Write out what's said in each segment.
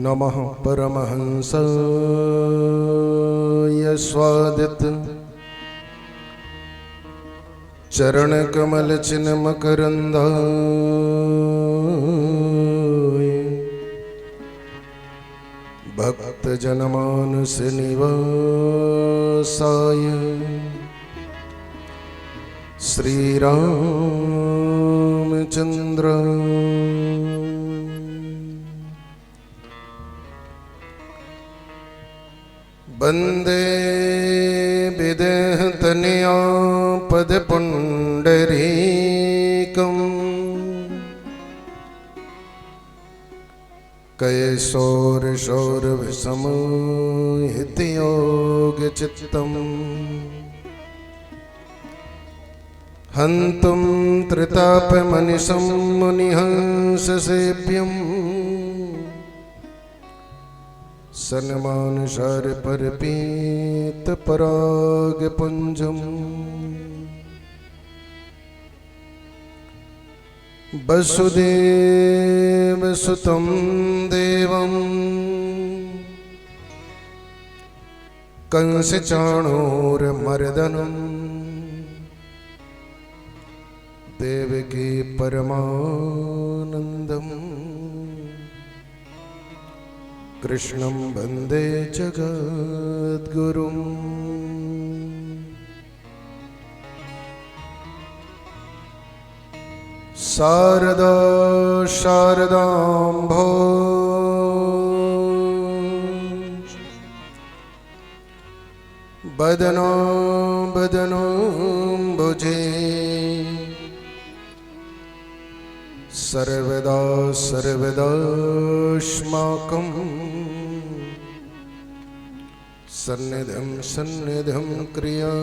नमः परमहंसाय स्वादित चरण कमल चिन्ह मकरंदाय भक्त जनमानस निवासाय श्री रामचंद्र वंदे विदेहतनया पद पुंडरीकं कैशोरशौरभसमोहितयोगचित्तम् हन्तुं त्रितापमनिशं मुनिहंससेव्यम् सन्मानसार परपीत परागपुञ्जम् वसुदेवसुतं देवं कंसचाणूरमर्दनं देवकी परमानन्दम् कृष्णं वन्दे जगद्गुरुम्। शारदा शारदाम्भोज बदनो बदनोम्बुजे सर्वदा सर्वदास्माकं सन्निधिं सन्निधिं क्रिया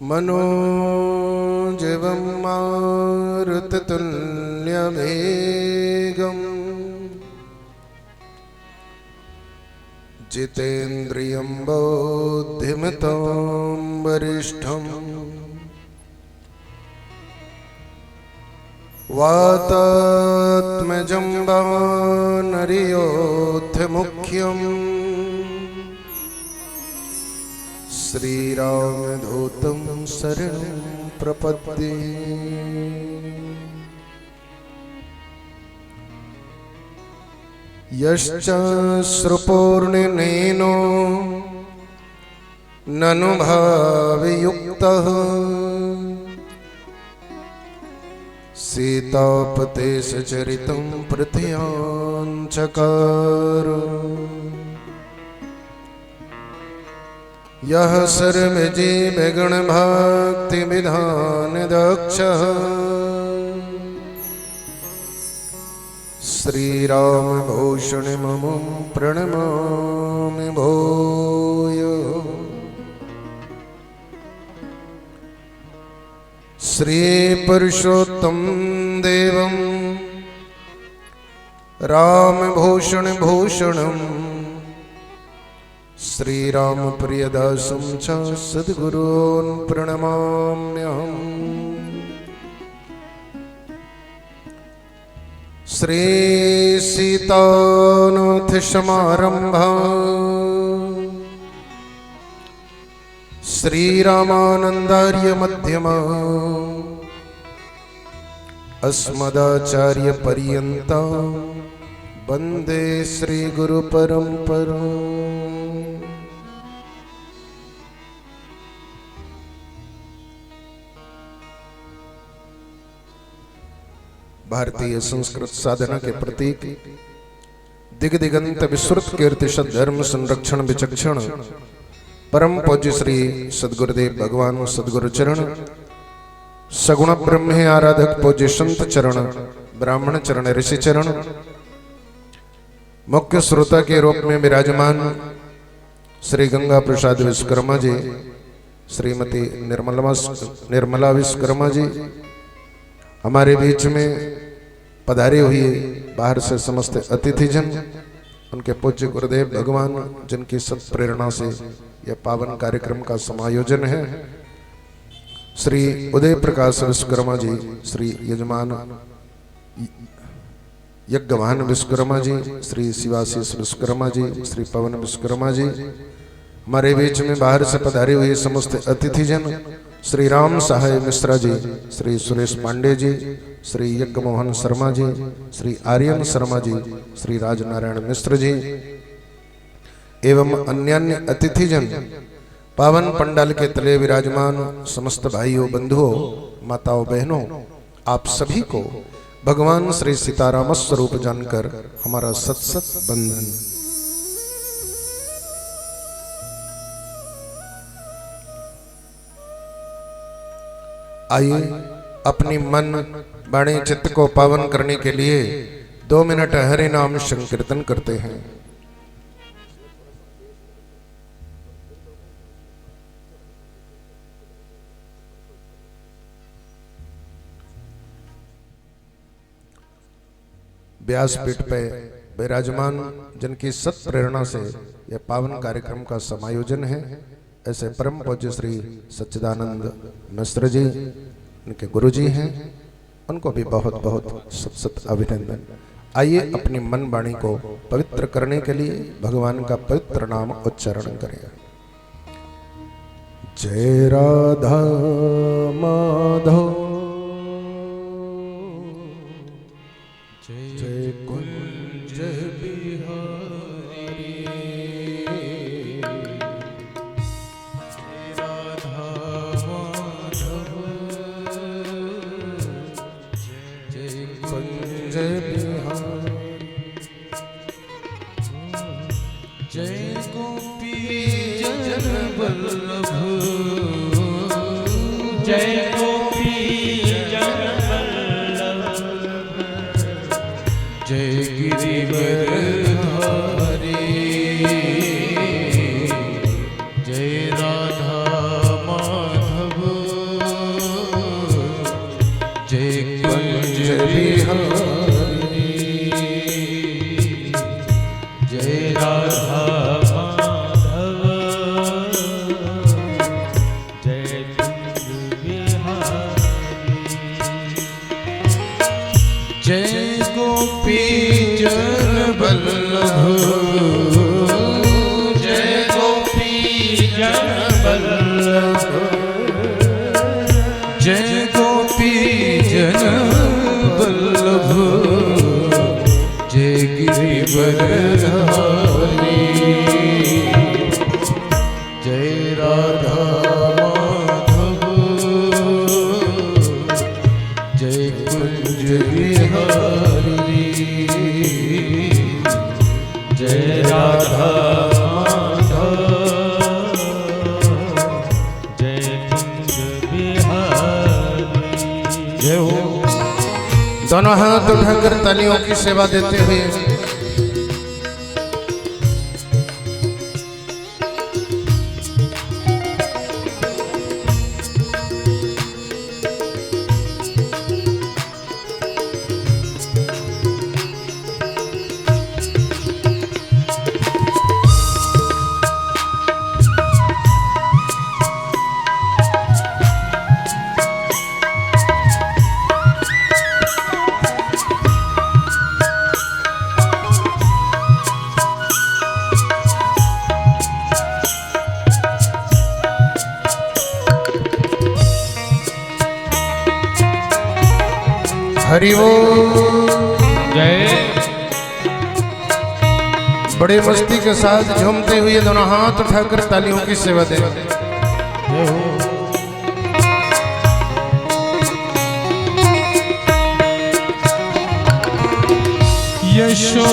मनोजवं मारुततुल्यवेगं जितेन्द्रियं बुद्धिमतां वरिष्ठम् वातात्मजं वानरयोद्धमुख्यम् श्रीरामदूतं शरणं प्रपद्ये। यश्चाश्रुपूर्णिनेनो ननु भावयुक्तः सीतापतेशचरितं प्रथयाञ्चकार यः सर्वजीवगणभक्तिविधानदक्षः श्रीरामभूषणममुं प्रणमामि भूयो। श्रीपुरुषोत्तम देवं रामभूषणभूषणं श्रीरामप्रियदासं च सद्गुरून् प्रणमाम्यहम्। श्रीसीतानाथसमारम्भाम् श्रीरामानन्दार्यमध्यमाम् अस्मदाचार्यपर्यन्तां वन्दे श्रीगुरुपरम्पराम्। भारतीय संस्कृत साधना के प्रतीक दिगदिगंत विश्रुत कीर्ति सद्धर्म संरक्षण विचक्षण परम पूज्य श्री सद्गुरुदेव भगवान सद्गुरु चरण सगुण ब्रह्म आराधक पूज्य संत चरण ब्राह्मण चरण ऋषि चरण मुख्य श्रोता के रूप में विराजमान श्री गंगा प्रसाद विश्वकर्मा जी, श्रीमती निर्मला विश्वकर्मा जी, हमारे बीच में पधारे हुए बाहर से समस्त अतिथिजन, उनके पूज्य गुरुदेव भगवान जिनकी सब प्रेरणा से यह पावन कार्यक्रम का समायोजन है, श्री उदय प्रकाश विश्वकर्मा जी, श्री यजमान यज्ञवान विश्वकर्मा जी, श्री शिवाशीष विश्वकर्मा जी, श्री पवन विश्वकर्मा जी, हमारे बीच में बाहर से पधारे हुए समस्त अतिथिजन, श्री राम सहाय मिश्रा जी, श्री सुरेश पांडे जी, श्री यज्ञ मोहन शर्मा जी, श्री आर्यन शर्मा जी, श्री राजनारायण मिश्र जी एवं अन्यान्य अतिथिजन, पावन पंडाल के तले विराजमान समस्त भाइयों बंधुओं माताओं बहनों, आप सभी को भगवान श्री सीताराम स्वरूप जानकर हमारा सत सत बंधन। आइए अपनी मन वाणी चित्त को पावन करने के लिए 2 मिनट हरि नाम संकीर्तन करते हैं। व्यासपीठ पे विराजमान जिनकी सत प्रेरणा से यह पावन कार्यक्रम का समायोजन है, ऐसे परम पूज्य श्री सच्चिदानंद मिश्र जी, उनके गुरु जी हैं, उनको भी बहुत बहुत सत सत अभिनंदन। आइए अपनी मन वाणी को पवित्र करने के लिए भगवान का पवित्र नाम उच्चारण करें। जय राधा माधव, जय कुंज बिहारी, जय राधा माधव, जय कुंज बिहारी, जय गोपी जन वल्लभ, जय गोपी जन वल्लभ, जय गिरिवरधारी, जय राधा माधव, जय कुंज बिहारी, जय राधा माधव, जय कुंज बिहारी, जय गोपी जन वल्लभ, जय गोपी जन वल्लभ, जय गोपी जन वल्लभ, जय गिरिवरधारी, जय राधा माधव, जय कुंज बिहारी, जय राधा माधव, जय कुंज बिहारी। जय हो। दोनों हाथ उठाकर तालियों की सेवा देते हुए हरि ओम। जय। बड़े मस्ती के साथ झूमते हुए दोनों हाथ उठाकर तालियों की सेवा दें।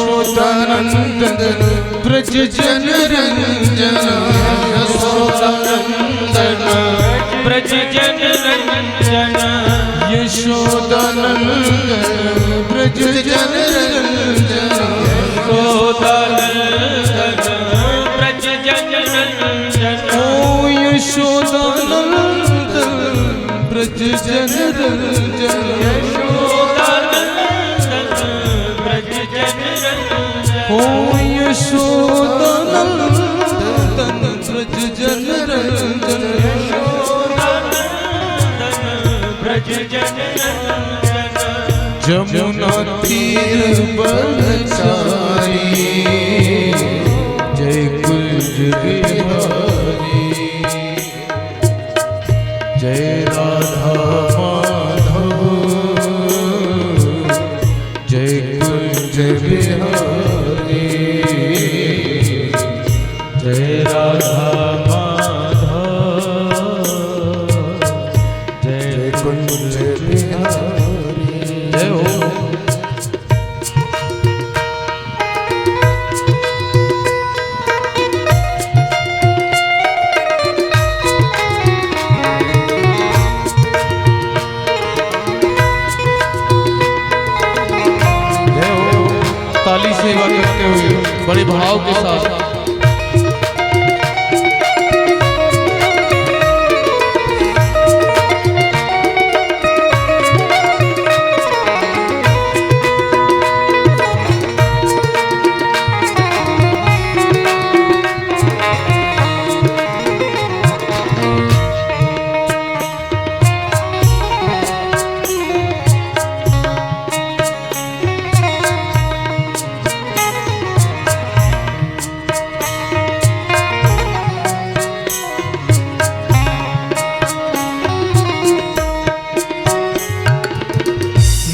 यशोदानंदन ब्रज जन रंजन, यशोदानंदन ब्रज जन रंजन, यशोदानंदन ब्रज जन रंजन, यशोदानंदन ब्रज जन रंजन, ओ यशोदानंदन ब्रज जन रंजन, यशोदानंदन ब्रज जन रंजन जमुना तीर बलचारी जय कुंज बिहारी जय राधा माधव जय कुंज बिहारी जय राधा माधव जय कुंज बिहारी जय हो। ताली सेवा करते हुए बड़े भाव के साथ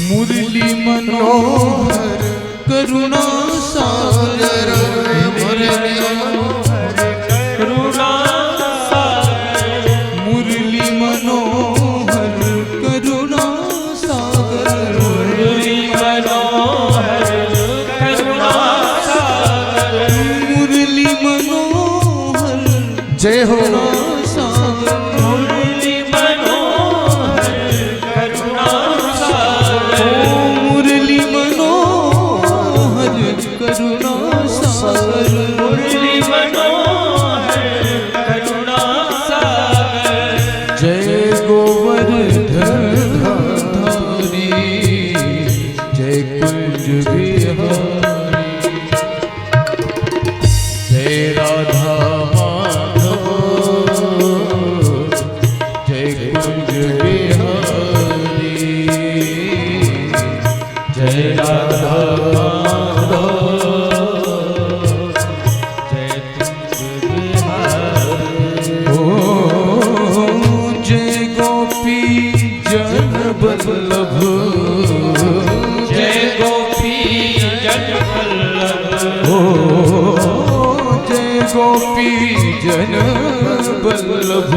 मुरली मनोहर करुणा सागर मुरली मनोहर करुणा सागर मुरली मनोहर करुणा सागर मुरली मनोहर करुणा सागर मुरली मनोहर जय हो सागर मुरली मनोहर करुणा सागर मुरली मनोहर करुणा सागर मुरली मनोहर करुणा सागर जय गोवर्धन धारी जय कुंज बिहारी जय राधा माधव जय कुंज बिहारी जय राधा माधव जय कुंज बिहारी ओ जय गोपी जन बल्लभ जय गोपी जन वल्लभ ओ जय गोपी जन बल्लभ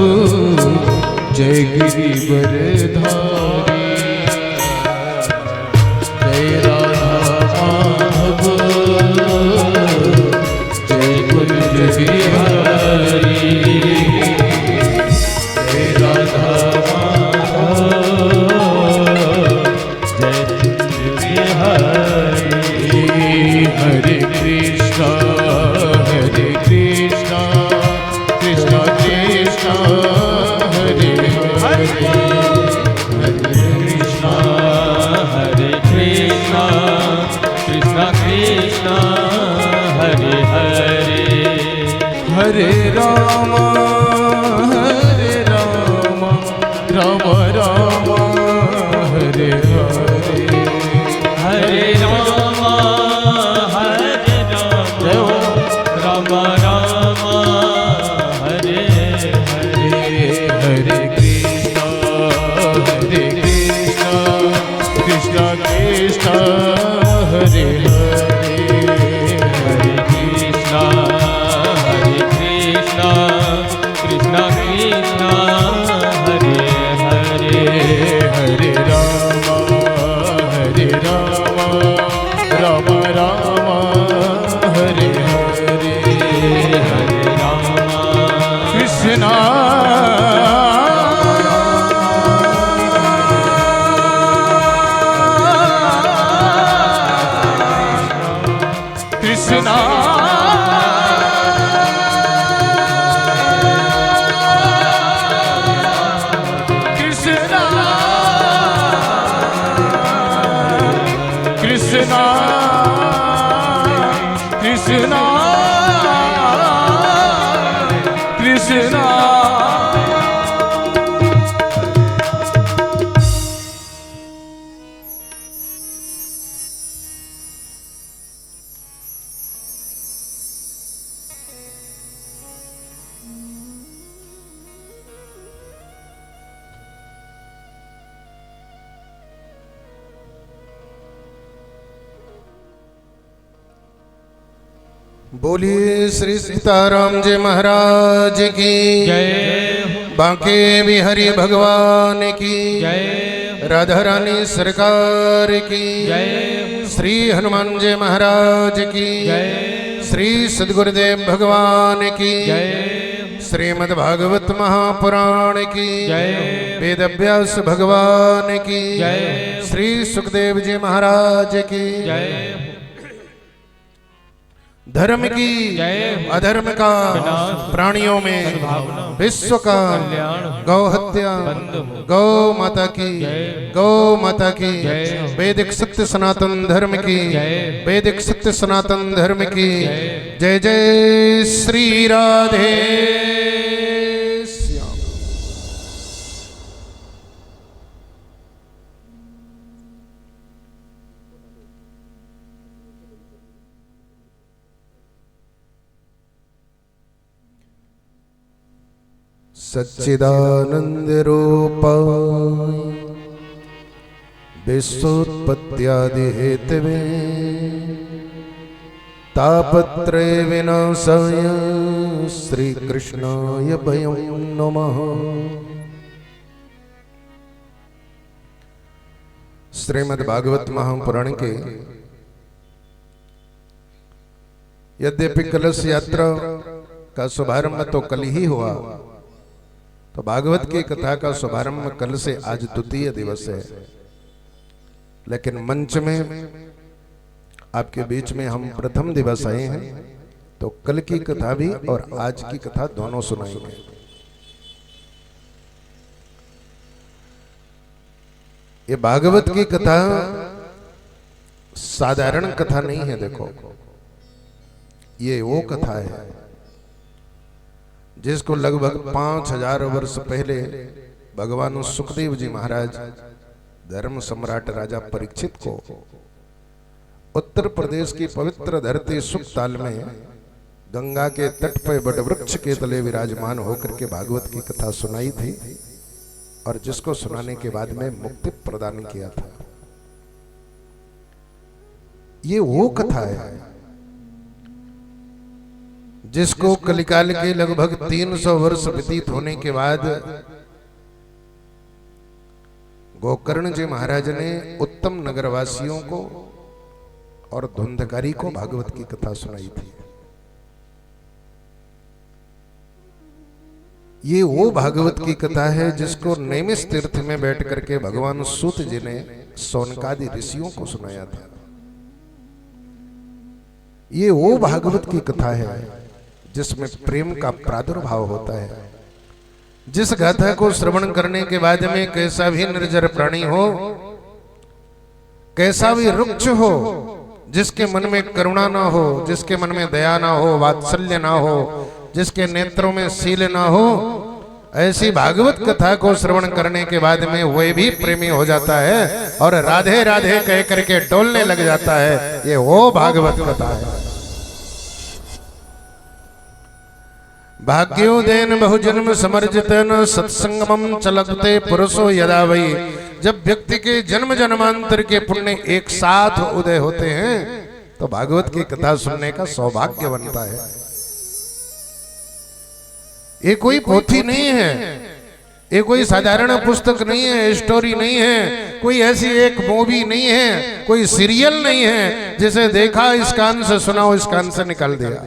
जय गिरिवरधारी जय राधा माधव जय कुंज बिहारी जय राधा जय कुंज बिहारी हरे कृष्णा कृष्णा कृष्णा हरे हरे हरे कृष्णा हरे कृष्णा कृष्णा कृष्णा हरे हरे हरे राम राम राम हरे हरे हरे राम जय हो राम राम हरे हरे हरे कृष्णा कृष्णा कृष्णा हरे हरे हरे कृष्णा कृष्णा कृष्णा हरे हरे हरे राम राम राम हरे हरे हरे राम कृष्णा कृष्णा कृष्णा कृष्णा कृष्णा बोलिए श्री सीताराम जी महाराज की जय हो बांके बिहारी भगवान की जय राधा रानी सरकार की जय श्री हनुमान जी महाराज की जय श्री सद्गुरुदेव भगवान की जय श्रीमद् भागवत महापुराण की जय वेद व्यास भगवान की जय श्री सुखदेव जी महाराज की जय धर्म की जय अधर्म का प्राणियों में विश्व का गौ हत्या गौ माता की गौ माता की वैदिक सत्य सनातन धर्म की वैदिक सत्य सनातन धर्म की जय जय श्री राधे श्याम। सच्चिदानंद रूपाय विश्वोत्पत्त्यादि हेतवे तापत्रय विनाशाय श्री कृष्णाय वयं नमः। श्रीमद् भागवत महापुराण के यद्यपि कलश यात्रा का शुभारंभ तो कल ही हुआ, तो भागवत की कथा का शुभारंभ कल से आज द्वितीय दिवस है, लेकिन मंच में आपके बीच में हम प्रथम दिवस आए हैं, तो कल की कथा भी और आज की कथा दोनों सुनाएंगे। ये भागवत की कथा साधारण कथा नहीं है। देखो, ये वो कथा है जिसको लगभग 5000 वर्ष पहले भगवान सुखदेव जी महाराज धर्म सम्राट राजा परीक्षित को उत्तर प्रदेश की पवित्र धरती सुखताल में गंगा के तट पर बड़ वृक्ष के तले विराजमान होकर के भागवत की कथा सुनाई थी, और जिसको सुनाने के बाद में मुक्ति प्रदान किया था। ये वो कथा है जिसको कलिकाल के लगभग 300 वर्ष व्यतीत होने के बाद गोकर्ण जी महाराज ने उत्तम नगरवासियों को और धुंधकारी को भागवत की कथा सुनाई थी। ये वो भागवत की कथा है जिसको नैमिष तीर्थ में बैठ करके भगवान सूत जी ने सौनकादि ऋषियों को सुनाया था। ये वो भागवत की कथा है जिसमें प्रेम का प्रादुर्भाव होता है। जिस गाथा को श्रवण करने के बाद में कैसा भी निर्जर प्राणी हो, कैसा भी रुक्ष हो, जिसके मन में करुणा ना हो, जिसके मन में दया ना हो, वात्सल्य ना हो, जिसके नेत्रों में शील ना हो, ऐसी भागवत कथा को श्रवण करने के बाद में वह भी प्रेमी हो जाता है और राधे राधे कह करके डोलने लग जाता है। ये वो भागवत कथा है। भाग्योदेन बहुजन्म समर्जितन सत्संगमम चलते पुरुषो यदा वही। जब व्यक्ति के जन्म जन्मांतर के पुण्य एक साथ उदय होते हैं तो भागवत की कथा सुनने का सौभाग्य बनता है। ये कोई पोथी नहीं है, ये कोई साधारण पुस्तक नहीं है, स्टोरी नहीं है, कोई ऐसी एक मूवी नहीं है, कोई सीरियल नहीं है जिसे देखा इस कान से सुना इस कान से निकाल दिया।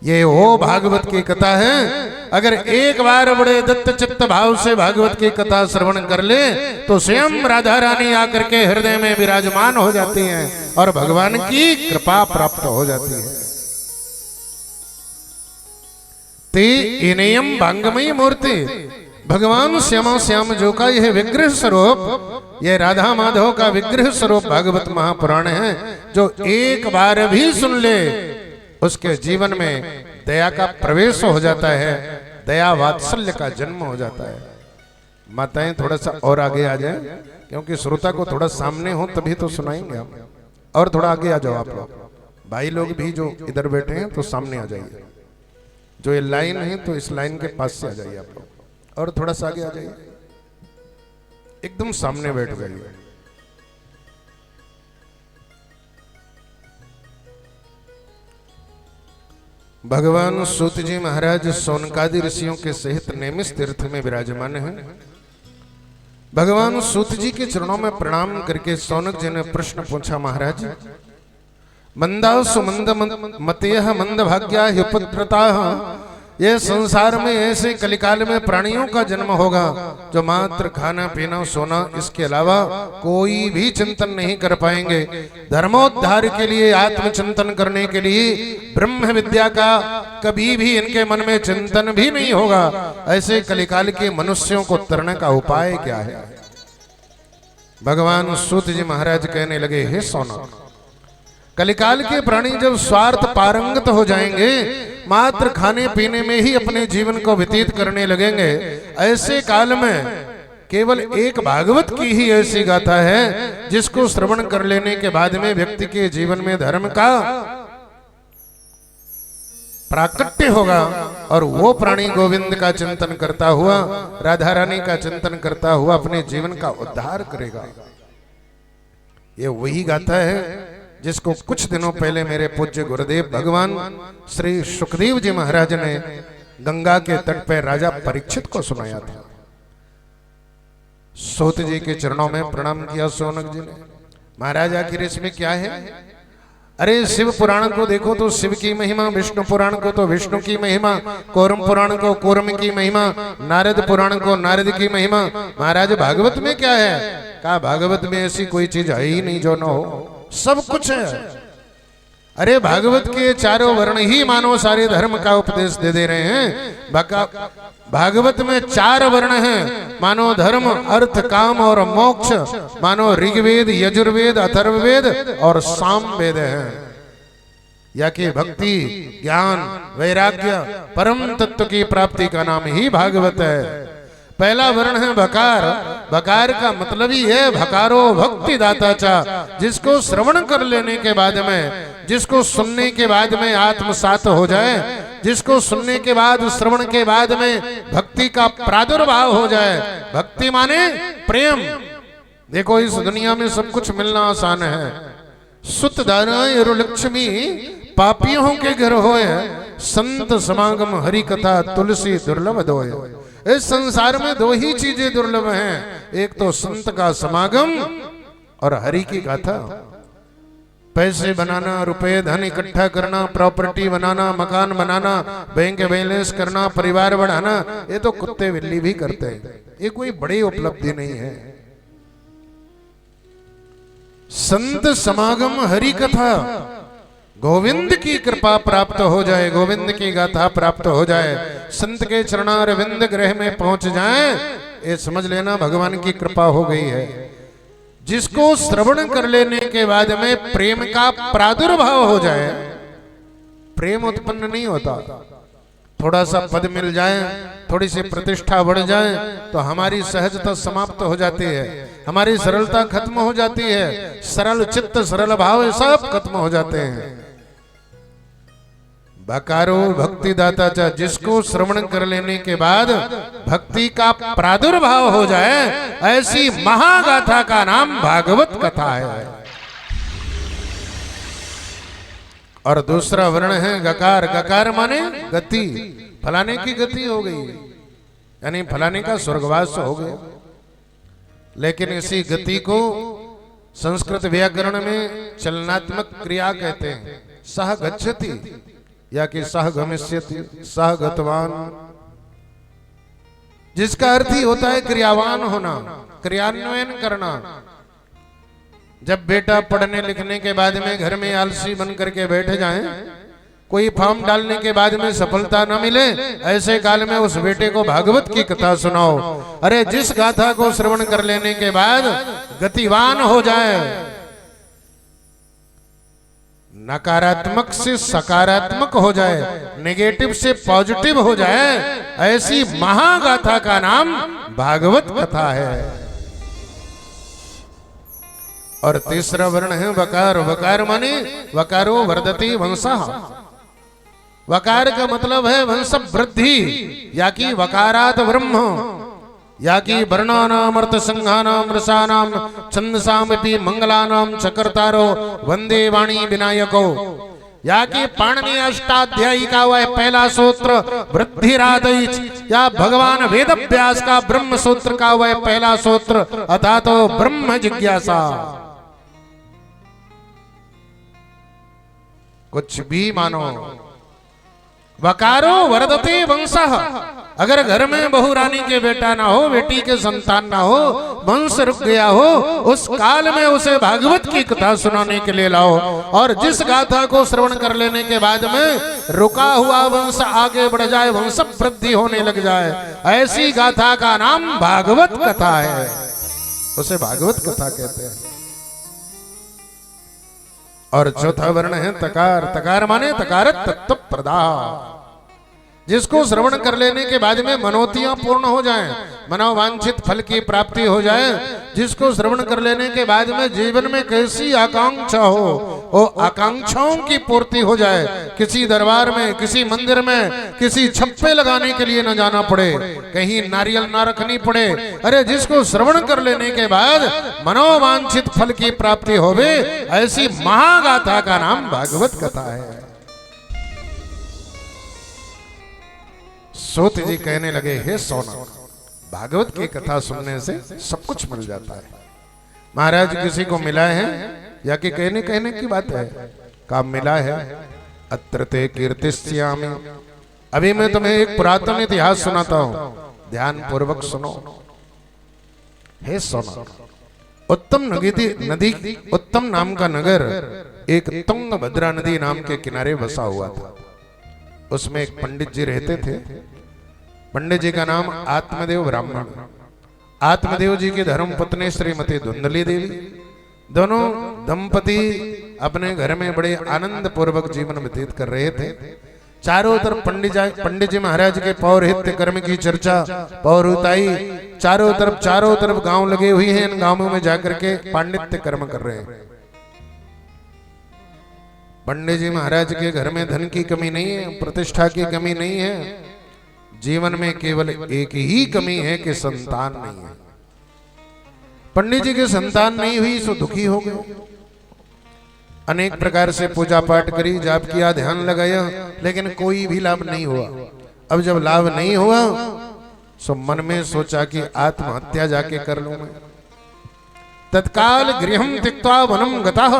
ये वो भागवत की कथा है। अगर एक बार बड़े दत्त चित्त भाव से भागवत की कथा श्रवण कर ले तो स्वयं राधा रानी आकर के हृदय में विराजमान हो जाती हैं और भगवान की कृपा प्राप्त हो जाती है। ते इनेयम भांगमयी मूर्ति, भगवान श्यामा श्याम जो का यह विग्रह स्वरूप, यह राधा माधव का विग्रह स्वरूप भागवत महापुराण है। जो एक बार भी सुन ले उसके जीवन में दया का प्रवेश हो जाता है, दया वात्सल्य का जन्म हो जाता है। माताएं थोड़ा सा और आगे आ जाएं, क्योंकि श्रोता को थोड़ा सामने हो तभी तो सुनाएंगे हम। और थोड़ा आगे आ जाओ आप लोग, भाई लोग भी जो इधर बैठे हैं तो सामने आ जाइए। जो ये लाइन है तो इस लाइन के पास से आ जाइए आप लोग, और थोड़ा सा आगे आ जाइए, एकदम सामने बैठ जाइए। भगवान सूत जी महाराज सोनकादि ऋषियों के सहित नेमिष तीर्थ में विराजमान हैं। भगवान सूत जी के चरणों में प्रणाम करके सौनक जी ने प्रश्न पूछा, महाराज मंदासु मंद मतेह मंद भाग्या ह्युपत्रता, ये संसार में ऐसे कलिकाल में प्राणियों का जन्म होगा जो मात्र खाना पीना सोना इसके अलावा कोई भी चिंतन नहीं कर पाएंगे। धर्मोद्धार के लिए, आत्मचिंतन करने के लिए ब्रह्म विद्या का कभी भी इनके मन में चिंतन भी नहीं होगा। ऐसे कलिकाल के मनुष्यों को तरने का उपाय क्या है? भगवान सूत जी महाराज कहने लगे, हे सौनक, कलिकाल के प्राणी जब स्वार्थ पारंगत हो जाएंगे, मात्र खाने पीने में ही अपने जीवन को व्यतीत करने लगेंगे, ऐसे काल में केवल एक भागवत की ही ऐसी गाथा है जिसको श्रवण कर लेने के बाद में व्यक्ति के जीवन में धर्म का प्राकट्य होगा और वो प्राणी गोविंद का चिंतन करता हुआ, राधा रानी का चिंतन करता हुआ अपने जीवन का उद्धार करेगा। ये वही गाथा है जिसको कुछ दिनों पहले मेरे पूज्य गुरुदेव भगवान श्री सुखदेव जी महाराज ने गंगा के तट पर राजा परीक्षित को सुनाया था। सूत जी के चरणों में प्रणाम किया सौनक जी ने। महाराज आखिर इसमें क्या है? अरे शिव पुराण को देखो तो शिव की महिमा, विष्णु पुराण को तो विष्णु की महिमा, कौरम पुराण को कौरम की महिमा, नारद पुराण को नारद की महिमा। महाराज भागवत में क्या है? कहा भागवत में ऐसी कोई चीज है ही नहीं जो न हो, सब कुछ है। अरे भागवत के चारों वर्ण ही मानो सारे धर्म का उपदेश दे रहे हैं। भागवत में 4 वर्ण हैं, मानो धर्म, अर्थ, काम और मोक्ष, मानो ऋग्वेद, यजुर्वेद, अथर्ववेद और सामवेद हैं। या कि भक्ति, ज्ञान, वैराग्य, परम तत्व की प्राप्ति का नाम ही भागवत है। पहला वर्ण है भकार। भकार का मतलब ही है भकारो भक्ति दाता चा, जिसको श्रवण कर लेने के बाद में, जिसको सुनने के बाद में आत्मसात हो जाए, जिसको सुनने के बाद, श्रवण के बाद में भक्ति का प्रादुर्भाव हो जाए। भक्ति माने प्रेम। देखो इस दुनिया में सब कुछ मिलना आसान है। सुत दाराय लक्ष्मी पापियों के घर होए, संत समागम हरि कथा तुलसी दुर्लभ दोय। इस संसार में 2 ही चीजें दुर्लभ हैं, एक तो संत का समागम और हरि की गाथा। पैसे बनाना, रुपए धन इकट्ठा करना, प्रॉपर्टी बनाना, मकान बनाना, बैंक बैलेंस करना, परिवार बढ़ाना, ये तो कुत्ते बिल्ली भी करते हैं, ये कोई बड़ी उपलब्धि नहीं है। संत समागम हरि कथा, गोविंद की कृपा प्राप्त हो जाए, गोविंद की गाथा प्राप्त हो जाए, संत के चरणारविंद गृह में पहुंच जाए, ये समझ लेना भगवान की कृपा हो गई है। जिसको श्रवण कर लेने के बाद में प्रेम का प्रादुर्भाव हो जाए, प्रेम उत्पन्न नहीं होता। थोड़ा सा पद मिल जाए, थोड़ी सी प्रतिष्ठा बढ़ जाए तो हमारी सहजता समाप्त हो जाती है, हमारी सरलता खत्म हो जाती है, सरल चित्त सरल भाव सब खत्म हो जाते हैं। भकारो भक्ति दाता चा, जिसको श्रवण कर लेने के बाद भक्ति का प्रादुर्भाव हो जाए, ऐसी महागाथा का नाम भागवत कथा है। और दूसरा वर्ण है गकार। गकार माने गति, फलाने की गति हो गई, यानी फलाने का स्वर्गवास हो गया। लेकिन इसी गति को संस्कृत व्याकरण में चलनात्मक क्रिया कहते हैं। सह गच्छति या कि सह गमिष्यति, सह गतवान, जिसका अर्थ ही होता है क्रियावान होना, क्रियान्वयन करना। जब बेटा पढ़ने लिखने के बाद में घर में आलसी बन करके बैठ जाए, कोई फॉर्म डालने के बाद में सफलता न मिले, ऐसे काल में उस बेटे को भागवत की कथा सुनाओ। अरे जिस गाथा को श्रवण कर लेने के बाद गतिवान हो जाए, नकारात्मक से सकारात्मक हो जाए, नेगेटिव से पॉजिटिव हो जाए, ऐसी महागाथा का नाम भागवत कथा है। और तीसरा वर्ण है वकार। वकार माने वकारो वर्धति वंशः। वकार का मतलब है वंश वृद्धि, या कि वकारात ब्रह्म, या कि वर्णानाम अर्थ संघानाम रसानाम छंदसामपि मंगलानाम चकर्तारो वंदे वाणी विनायको। या कि पाणिनि अष्टाध्यायी का वह पहला सूत्र वृद्धिरादैच, या भगवान वेद व्यास का ब्रह्म सूत्र का वह पहला सूत्र अर्थात तो ब्रह्म जिज्ञासा। कुछ भी मानो। वकारो वर्धते वंशः, अगर घर में बहू रानी के बेटा ना हो, बेटी के संतान ना हो, वंश रुक गया हो, उस काल में उसे भागवत की कथा सुनाने के लिए लाओ। और जिस गाथा को श्रवण कर लेने के बाद में रुका हुआ वंश आगे बढ़ जाए, वंश वृद्धि होने लग जाए, ऐसी गाथा का नाम भागवत कथा है। उसे भागवत कथा कहते हैं। और चौथा वर्ण है तकार। तकार माने तकारत तत्व प्रदाह, जिसको श्रवण कर लेने के बाद में मनोतियां पूर्ण हो जाएं, मनोवांछित फल की प्राप्ति हो जाए, जिसको श्रवण कर लेने के बाद में जीवन में कैसी आकांक्षा हो, वो आकांक्षाओं की पूर्ति हो जाए। किसी दरबार में, किसी मंदिर में, किसी छप्पे लगाने के लिए न जाना पड़े, कहीं नारियल ना रखनी पड़े। अरे जिसको श्रवण कर लेने के बाद मनोवांछित फल की प्राप्ति होवे, ऐसी महागाथा का नाम भागवत कथा है। सूत जी कहने लगे, हे सौनक, भागवत की कथा सुनने से सब कुछ मिल जाता है। महाराज किसी को मिला है या कि कहने की बात है? काम मिला है। अत्र ते कीर्तिस्यामि, अभी मैं तुम्हें एक पुरातन इतिहास सुनाता हूं, ध्यान पूर्वक सुनो। हे सौनक, उत्तम नदी उत्तम नाम का नगर एक तुंगभद्रा नदी नाम के किनारे बसा हुआ था। उसमें एक पंडित जी रहते थे। पंडित जी का नाम आत्मदेव ब्राह्मण। आत्मदेव जी की धर्म पत्नी श्रीमती धुंधली देवी, दोनों दंपति अपने घर में बड़े आनंद पूर्वक जीवन व्यतीत कर रहे थे। चारों तरफ पंडित जी महाराज के पौरोहित्य कर्म की चर्चा, पौरोहिताई, चारों तरफ गांव लगे हुए हैं। इन गांवों में जाकर के पांडित्य कर्म कर रहे हैं। पंडित जी महाराज के घर में धन की कमी नहीं है, प्रतिष्ठा की कमी नहीं है, जीवन में केवल एक ही कमी है कि संतान नहीं है। पंडित जी के संतान नहीं हुई सो दुखी हो गए। अनेक प्रकार से पूजा पाठ करी, जाप किया, ध्यान लगाया, लेकिन कोई भी लाभ नहीं हुआ। अब जब लाभ नहीं हुआ सो मन में सोचा कि आत्महत्या जाके कर लूं मैं। तत्काल गृहम त्यक्त्वा वनम गतः,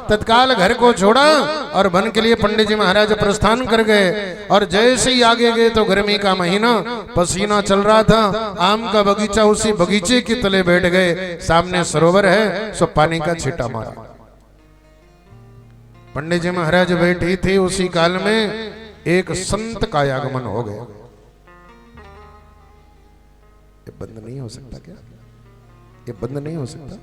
तत्काल घर को छोड़ा और वन के लिए पंडित जी महाराज प्रस्थान कर गए। और जैसे ही आगे गए तो गर्मी का महीना, पसीना चल रहा था, आम का बगीचा, उसी बगीचे के तले बैठ गए। सामने सरोवर है, सो पानी का छींटा मारा। पंडित जी महाराज बैठे थे, उसी काल में एक संत का आगमन हो गया। ये बंद नहीं हो सकता क्या? ये बंद नहीं हो सकता?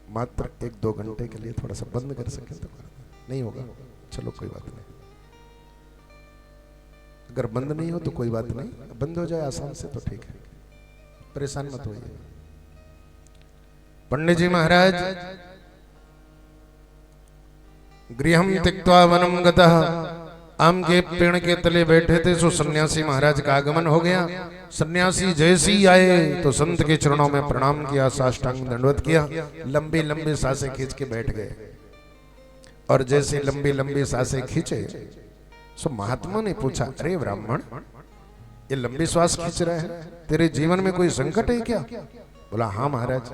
मात्र 1-2 घंटे के लिए थोड़ा सा बंद कर सके तो नहीं होगा, चलो कोई बात नहीं। अगर बंद नहीं हो तो कोई बात नहीं, बंद हो जाए आसान से तो ठीक है, परेशान मत होइए। पंडित जी महाराज गृहम त्यक्त्वा वनम गतः, आम के पेड़ के तले बैठे थे, सो सन्यासी महाराज का आगमन हो गया। सन्यासी जैसे ही आए तो संत के चरणों में प्रणाम किया, साष्टांग दंडवत किया, लंबी लंबी सांसें खींच के बैठ गए। और जैसे लंबी लंबी सांसें खींचे सो महात्मा ने पूछा, अरे ब्राह्मण, ये लंबी श्वास खींच रहे हैं, तेरे जीवन में कोई संकट है क्या? बोला, हाँ महाराज,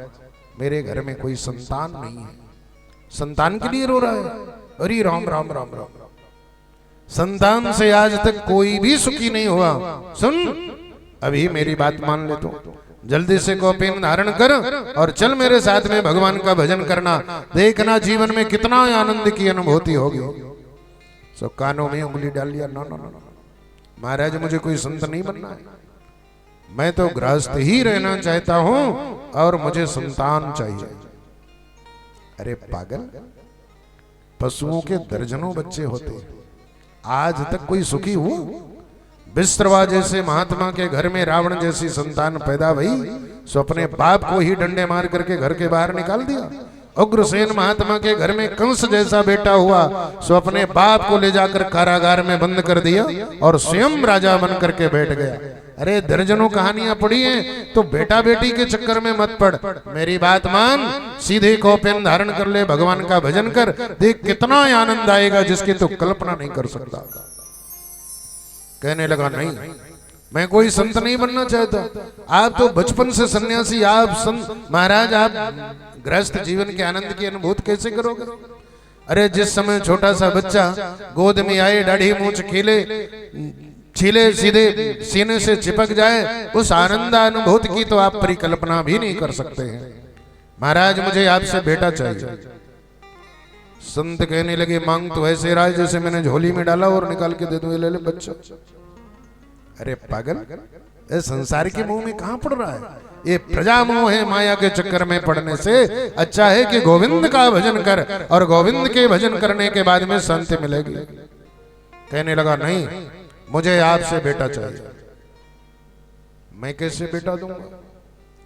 मेरे घर में कोई संतान नहीं है। संतान के लिए रो रहा है? अरे राम राम राम राम, संतान से आज तक कोई भी सुखी नहीं हुआ। सुन, अभी मेरी बात मान ले, तो जल्दी से कौपीन धारण कर और चल मेरे साथ में भगवान का भजन करना, देखना जीवन में कितना आनंद की अनुभूति होगी। सो कानों में उंगली डाल लिया, नो नो नो, महाराज मुझे कोई संत नहीं बनना है, मैं तो गृहस्थ ही रहना चाहता हूं और मुझे संतान चाहिए। अरे पागल, पशुओं के दर्जनों बच्चे होते, आज तक कोई सुखी हुआ? विश्रवा जैसे महात्मा के घर में रावण जैसी संतान पैदा हुई, सो अपने बाप को ही डंडे मार करके घर के बाहर निकाल दिया। उग्रसेन महात्मा के घर में कंस जैसा बेटा हुआ, सो अपने बाप को ले जाकर कारागार में बंद कर दिया और स्वयं राजा बन करके बैठ गया। अरे दर्जनों कहानियां पढ़ी हैं, तो बेटा बेटी के चक्कर में मत पड़, मेरी बात मान, सीधे कौपेन धारण कर ले, भगवान का भजन कर, देख कितना आनंद आएगा जिसकी तो कल्पना नहीं कर सकता। कहने लगा नहीं, मैं कोई संत नहीं बनना चाहता। आप तो बचपन से सन्यासी, आप संत महाराज, आप गृहस्थ जीवन के आनंद की अनुभूति कैसे करोगे? अरे जिस समय छोटा सा बच्चा गोद में आए, दाढ़ी मूंछ छीले सीधे सीने से चिपक जाए, उस आनंद अनुभूति की तो आप परिकल्पना भी नहीं कर सकते हैं। महाराज मुझे आपसे बेटा चाहिए। संत कहने लगे मांग तो ऐसे रहा है जैसे मैंने झोली में डाला और निकाल के दे दूं, ले ले बच्चा। अरे पागल, ये संसार के मुंह में कहां पड़ रहा है? ये प्रजा मोह है, माया के चक्कर में पड़ने से अच्छा है कि गोविंद का भजन कर, और गोविंद के भजन करने के बाद में शांति मिलेगी। कहने लगा नहीं, मुझे आपसे बेटा चाहिए। मैं कैसे बेटा दूंगा?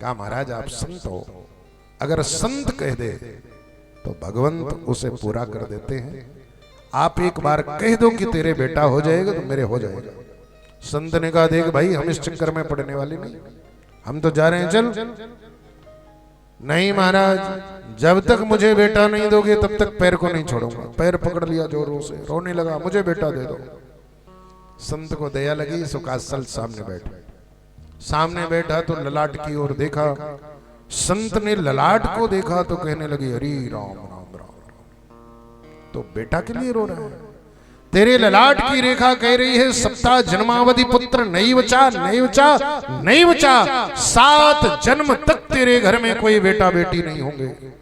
कहा महाराज आप संत हो, अगर संत कह दे तो भगवंत उसे पूरा कर देते हैं। आप एक बार कह दो कि तेरे बेटा हो जाएगा तो मेरे हो जाएगा। संत ने कहा देख भाई, हम इस चक्कर में पड़ने वाले नहीं, हम तो जा रहे हैं, चल। नहीं महाराज, जब तक मुझे बेटा नहीं दोगे तब तक पैर को नहीं छोड़ूंगा। पैर पकड़ लिया जोरों से, रोने लगा, मुझे बेटा दे दो। संत को दया लगी, सुकासल सामने बैठा तो ललाट की ओर देखा। संत ने ललाट को देखा तो कहने लगी हरि राम राम राम राम। तो बेटा के लिए रो रहा है? तेरे ललाट की रेखा कह रही है सप्ताह जन्मावधि पुत्र नहीं बचा, नहीं बचा, नहीं बचा। 7 जन्म तक तेरे घर में कोई बेटा बेटी नहीं होंगे।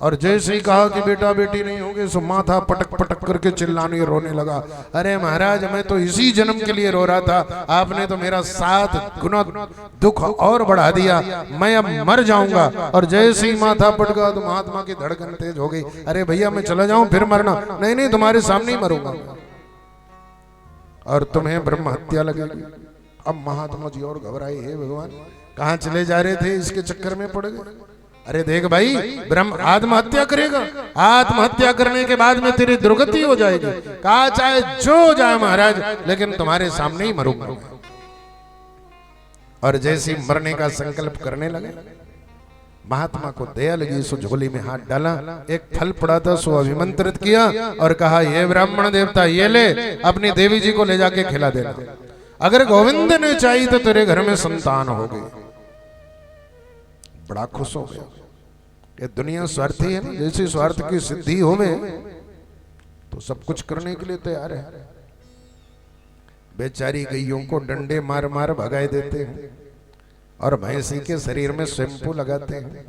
और जैसे ही कहा कि बेटा बेटी नहीं होंगे, सो माथा पटक पटक करके चिल्लाने रोने लगा। अरे महाराज, मैं तो इसी जन्म के लिए रो रहा था, आपने तो मेरा 7 गुना दुख और बढ़ा दिया, मैं अब मर जाऊंगा। और जैसे ही माथा पटका तो महात्मा की धड़कन तेज हो गई। अरे भैया मैं चला जाऊं फिर मरना? नहीं नहीं, तुम्हारे सामने ही मरूंगा और तुम्हें ब्रह्म हत्या लगेगी। अब महात्मा जी और घबराए, हे भगवान कहां चले जा रहे थे, इसके चक्कर में पड़ गए। अरे देख भाई, ब्रह्म आत्महत्या करेगा, आत्महत्या करने के बाद में तेरी दुर्गति हो जाएगी। कहा चाहे जो जाए महाराज, लेकिन तुम्हारे सामने ही मरूंगा। और जैसे मरने का संकल्प करने लगे, महात्मा को दया लगी, सो झोली में हाथ डाला, एक फल पड़ा था सो अभिमंत्रित किया और कहा ये ब्राह्मण देवता ये ले, अपनी देवी जी को ले जाके खिला देना। अगर गोविंद ने चाहिए तो तेरे घर में संतान होगी। बड़ा खुश हो गया। ये दुनिया स्वार्थी है ना, जैसे स्वार्थ की सिद्धि होवे तो सब कुछ करने के लिए तैयार है। बेचारी गईयों को डंडे मार मार भगाए देते हैं और भैंसी के शरीर में शैम्पू लगाते हैं।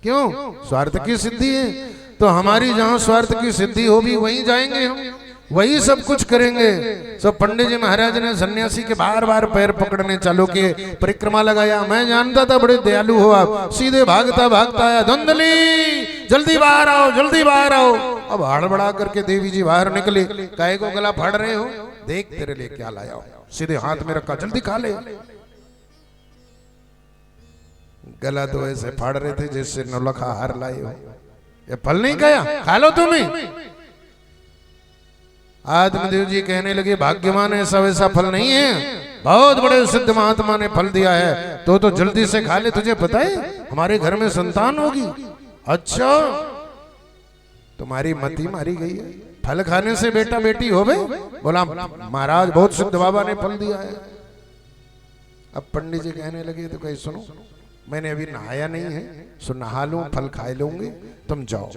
क्यों? स्वार्थ की सिद्धि है। तो हमारी जहां स्वार्थ की सिद्धि होगी वहीं जाएंगे हम, वही सब कुछ करेंगे। सब पंडित जी महाराज ने सन्यासी के बार बार पैर पकड़ने चालू किए, परिक्रमा लगाया। मैं जानता था बड़े दयालु हो आप, सीधे भागता भागता आया, धुंधली जल्दी बाहर आओ, जल्दी बाहर आओ। अब हड़बड़ा करके देवी जी बाहर निकले। काहे को गला फाड़ रहे हो? देख तेरे लिए क्या लाया हो। सीधे हाथ में रखा, जल्दी खा ले। गला तो ऐसे फाड़ रहे थे जैसे नौलखा हार लाए हो। ये फल नहीं खाया, खा लो तुम्हें। आत्मदेव जी कहने लगे भाग्यवान ऐसा वैसा फल नहीं है, बहुत बड़े सिद्ध महात्मा ने फल दिया है, तो जल्दी से खा ले। तुझे पता है हमारे घर में संतान होगी। अच्छा, तुम्हारी मति मारी गई है, फल खाने से बेटा बेटी होवे? बोला महाराज बहुत सिद्ध बाबा ने फल दिया है। अब पंडित जी कहने लगे तो कहीं सुनो, मैंने अभी नहाया नहीं है, सो नहा लूं, फल खाए लूंगे, तुम जाओ।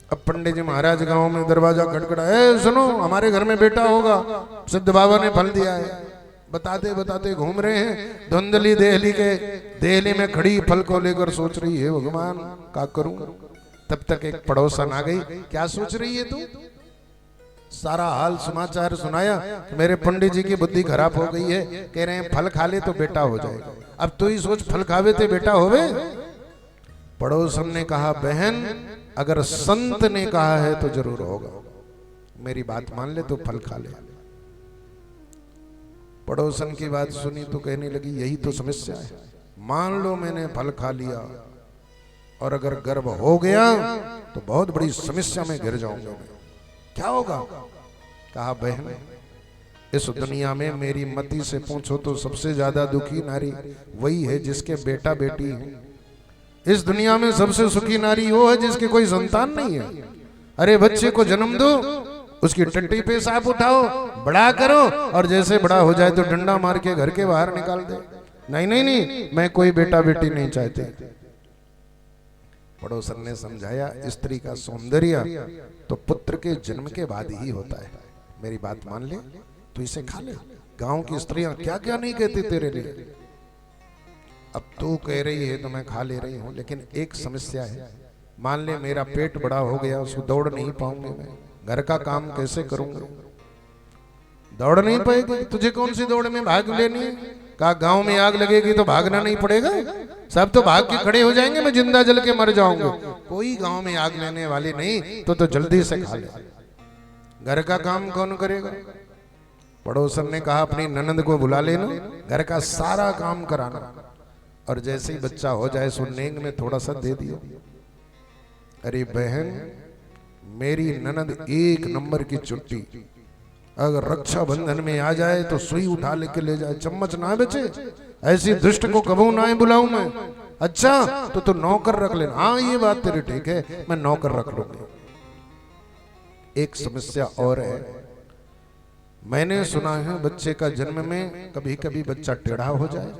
अब पंडित जी महाराज गांव में दरवाजा खटखटाए, सुनो हमारे घर में बेटा होगा, सिद्ध बाबा ने फल दिया है। बताते बताते घूम रहे हैं। धुंधली देहली में खड़ी फल को लेकर सोच रही है भगवान क्या करूं। तब तक एक पड़ोसन आ गई। क्या सोच रही है तू? सारा हाल समाचार सुनाया कि मेरे पंडित जी की बुद्धि खराब हो गई है, कह रहे हैं फल खा ले तो बेटा हो जाएगा। अब तू ही सोच, फल खावे तो बेटा होवे? पड़ोसन ने कहा बहन अगर संत ने कहा है तो जरूर होगा, मेरी बात मान ले तो फल खा ले। पड़ोसन की बात सुनी तो कहने लगी यही तो समस्या है। मान लो मैंने फल खा लिया, और अगर गर्भ हो गया तो बहुत बड़ी समस्या में गिर जाऊंगा मैं। क्या होगा? कहा बहन, इस दुनिया में मेरी मति से पूछो तो सबसे ज्यादा दुखी नारी वही है जिसके बेटा बेटी है। इस दुनिया में सबसे सुखी नारी वो है जिसके कोई संतान नहीं है। अरे बच्चे को जन्म दो, उसकी टट्टी पेशाब उठाओ, बड़ा करो, और जैसे बड़ा हो जाए तो डंडा मार के घर के बाहर निकाल दे। नहीं नहीं नहीं, मैं कोई बेटा बेटी नहीं चाहते। पड़ोसन ने समझाया, स्त्री का सौंदर्य तो पुत्र के जन्म के बाद ही होता है। मेरी बात मान ले तो इसे खा ले। गांव की स्त्रियां क्या क्या नहीं कहती तेरे लिए। अब तू कह रही है तो मैं खा ले रही हूं, लेकिन एक समस्या है। मान ले मेरा पेट बड़ा हो गया, उसको दौड़ नहीं पाऊंगी मैं, घर का काम कैसे करूंगा? दौड़ नहीं पाएगी। तुझे कौन सी दौड़ में भाग लेनी है? कहा गांव में आग लगेगी तो भागना नहीं पड़ेगा, सब तो भाग के खड़े हो जाएंगे, मैं जिंदा जल के मर जाऊंगा। कोई गांव में आग लेने वाली नहीं, तो जल्दी से खा ले। घर का काम कौन करेगा? पड़ोसन ने कहा अपनी ननद को बुला लेना, घर का सारा काम कराना, और जैसे ही बच्चा हो जाए सो नेंग में थोड़ा सा दे दियो। अरे बहन, मेरी ननद एक नंबर की चुट्टी, अगर रक्षाबंधन में आ जाए तो सुई उठा लेके ले जाए, चम्मच ना बचे। ऐसी दुष्ट को कबू ना बुलाऊं मैं। अच्छा तो तू नौकर रख लेना। हाँ ये बात तेरी ठीक है, मैं नौकर रख लूंगी। एक समस्या और है, मैंने सुना है बच्चे का जन्म में कभी कभी बच्चा टेढ़ा हो जाए।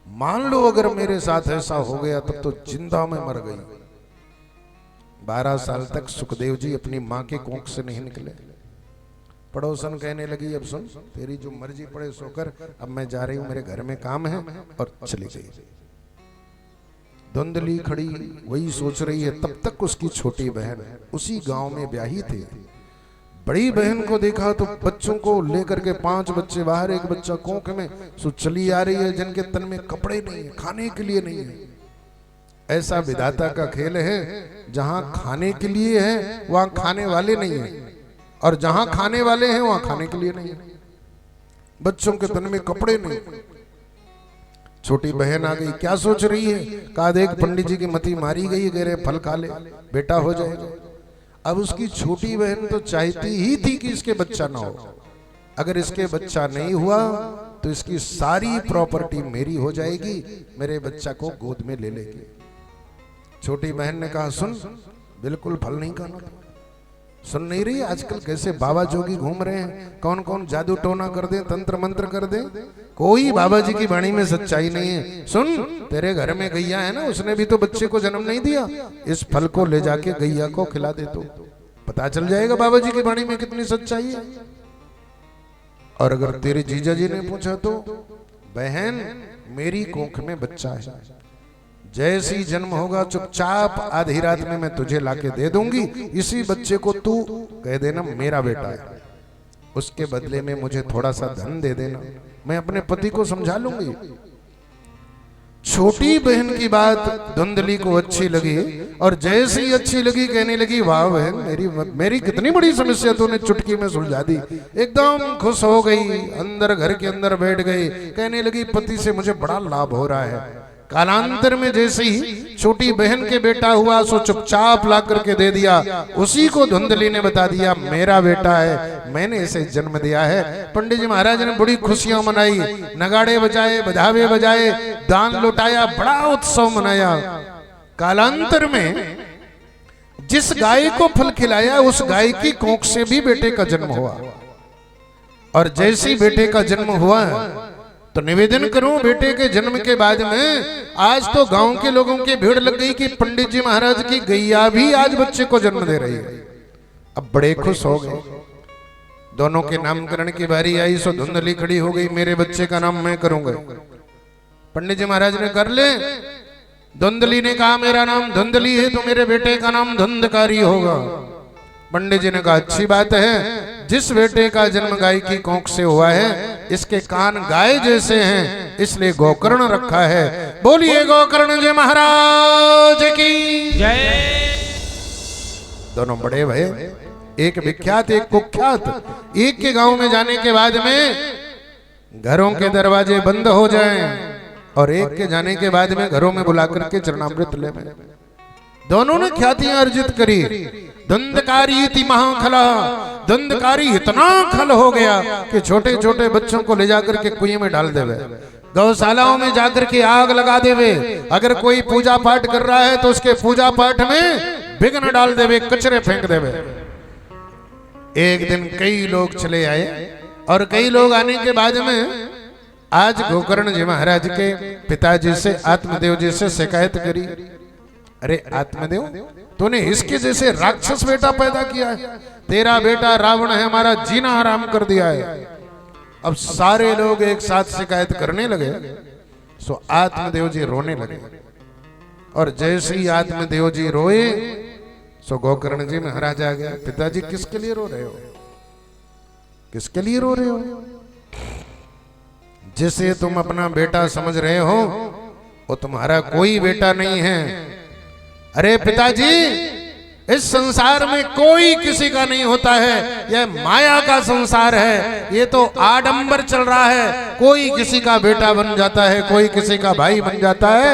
मान लो अगर मेरे साथ ऐसा हो गया तब तो जिंदा में मर गई। 12 साल तक सुखदेव जी अपनी मां के कोख से नहीं निकले। पड़ोसन कहने लगी, अब सुन, तेरी जो मर्जी पड़े सो कर, अब मैं जा रही हूं, मेरे घर में काम है, और चली गई। धुंधली खड़ी वही सोच रही है। तब तक उसकी छोटी बहन उसी गांव में ब्याही थी। बड़ी बहन को देखा तो बच्चों को लेकर के 5 बच्चे बाहर, एक बच्चा कोख में, सो चली आ रही है, जिनके तन में कपड़े नहीं है, खाने के लिए नहीं है। ऐसा विधाता का खेल है, जहां खाने के लिए है वहां खाने वाले नहीं है, और जहां खाने वाले हैं वहां खाने के लिए नहीं है। बच्चों के तन में कपड़े नहीं। छोटी बहन आ गई, क्या सोच रही है? कहा देख पंडित जी की मती मारी गई, कह रहे फल खा ले, बेटा हो जाएगा। अब उसकी छोटी बहन तो चाहती ही थी कि इसके बच्चा ना हो। अगर इसके बच्चा नहीं हुआ तो इसकी सारी प्रॉपर्टी मेरी हो जाएगी, मेरे बच्चा को गोद में ले लेगी। छोटी बहन ने कहा सुन, बिल्कुल फल नहीं खाना। सुन नहीं रही आजकल कैसे बाबा जोगी घूम रहे हैं, कौन कौन जादू टोना कर दे, तंत्र मंत्र कर दे, कोई बाबा जी की वाणी में सच्चाई नहीं है। सुन, तेरे घर में गैया है ना, उसने भी तो बच्चे को जन्म नहीं दिया। इस फल को ले जाके गैया को खिला दे तो पता चल जाएगा बाबा जी की वाणी में कितनी सच्चाई है। और अगर तेरे जीजा जी ने पूछा तो बहन मेरी कोख में बच्चा है, जैसी जन्म होगा चुपचाप आधी रात में मैं तुझे लाके दे दूंगी, इसी बच्चे को तू कह देना मेरा बेटा है, उसके बदले में मुझे थोड़ा सा धन दे देना, मैं अपने पति को समझा लूंगी। छोटी बहन की बात धुंधली को अच्छी लगी, और जैसे ही अच्छी लगी कहने लगी वाह बहन, मेरी कितनी बड़ी समस्या तूने चुटकी में सुलझा दी। एकदम खुश हो गई, अंदर घर के अंदर बैठ गई, कहने लगी पति से मुझे बड़ा लाभ हो रहा है। कालांतर में जैसे ही छोटी बहन के बेटा हुआ सो चुपचाप ला करके दे दिया, उसी को धुंधली ने बता दिया मेरा बेटा है, मैंने इसे जन्म दिया है। पंडित जी महाराज ने बड़ी खुशियां मनाई, नगाड़े बजाए, बधावे बजाए, दान लौटाया, बड़ा उत्सव मनाया। कालांतर में जिस गाय को फल खिलाया उस गाय की कोख से भी बेटे का जन्म हुआ, और जैसे ही बेटे का जन्म हुआ तो निवेदन करूं बेटे के जन्म के बाद में आज तो गांव के लोगों की भीड़ लग गई कि पंडित जी महाराज की गैया भी आज बच्चे को जन्म दे रही है। अब बड़े खुश हो गए। दोनों के नामकरण की बारी आई सो धुंधली खड़ी हो गई, मेरे बच्चे का नाम मैं करूंगा। पंडित जी महाराज ने कर ले। धुंधली ने कहा मेरा नाम धुंधली है तो मेरे बेटे का नाम धुंधकारी होगा। पंडित जी ने कहा अच्छी बात है, जिस बेटे का जन्म गाय की कोख से हुआ है इसके कान गाय जैसे हैं, इसलिए गोकर्ण रखा है। बोलिए गोकर्ण जी महाराज की जय। दोनों बड़े भाई, एक विख्यात एक कुख्यात, एक के गांव में जाने के बाद में घरों के दरवाजे बंद हो जाएं, और एक के जाने के बाद में घरों में बुला करके चरणामृत ले। दोनों ने ख्यातियां अर्जित करी। धुंधकारी थी महाखला, धुंधकारी इतना खल हो गया कि छोटे छोटे बच्चों को ले जाकर के कुएं में डाल देवे, गौशालाओं में जाकर के आग लगा देवे। अगर कोई पूजा पाठ कर रहा है तो उसके पूजा पाठ में विघ्न डाल देवे, कचरे फेंक देवे। एक दिन कई लोग चले आए और कई लोग आने के बाद में आज गोकर्ण जी महाराज के पिताजी से, आत्मदेव जी से शिकायत करी। अरे आत्मदेव, तूने इसके जैसे राक्षस बेटा पैदा किया है, तेरा बेटा रावण है, हमारा जीना हराम कर दिया है। अब सारे लोग एक साथ शिकायत करने लगे, सो आत्मदेव जी रोने लगे। और जैसे ही आत्मदेव जी रोए सो गोकर्ण जी महाराज आ गया। पिताजी किसके लिए रो रहे हो, किसके लिए रो रहे हो? जिसे तुम अपना बेटा समझ रहे हो वो तुम्हारा कोई बेटा नहीं है। अरे पिताजी, इस संसार में कोई किसी का नहीं होता है, यह माया का संसार है, ये तो आडंबर चल रहा है। कोई किसी का बेटा बन जाता है, कोई किसी का भाई बन जाता है,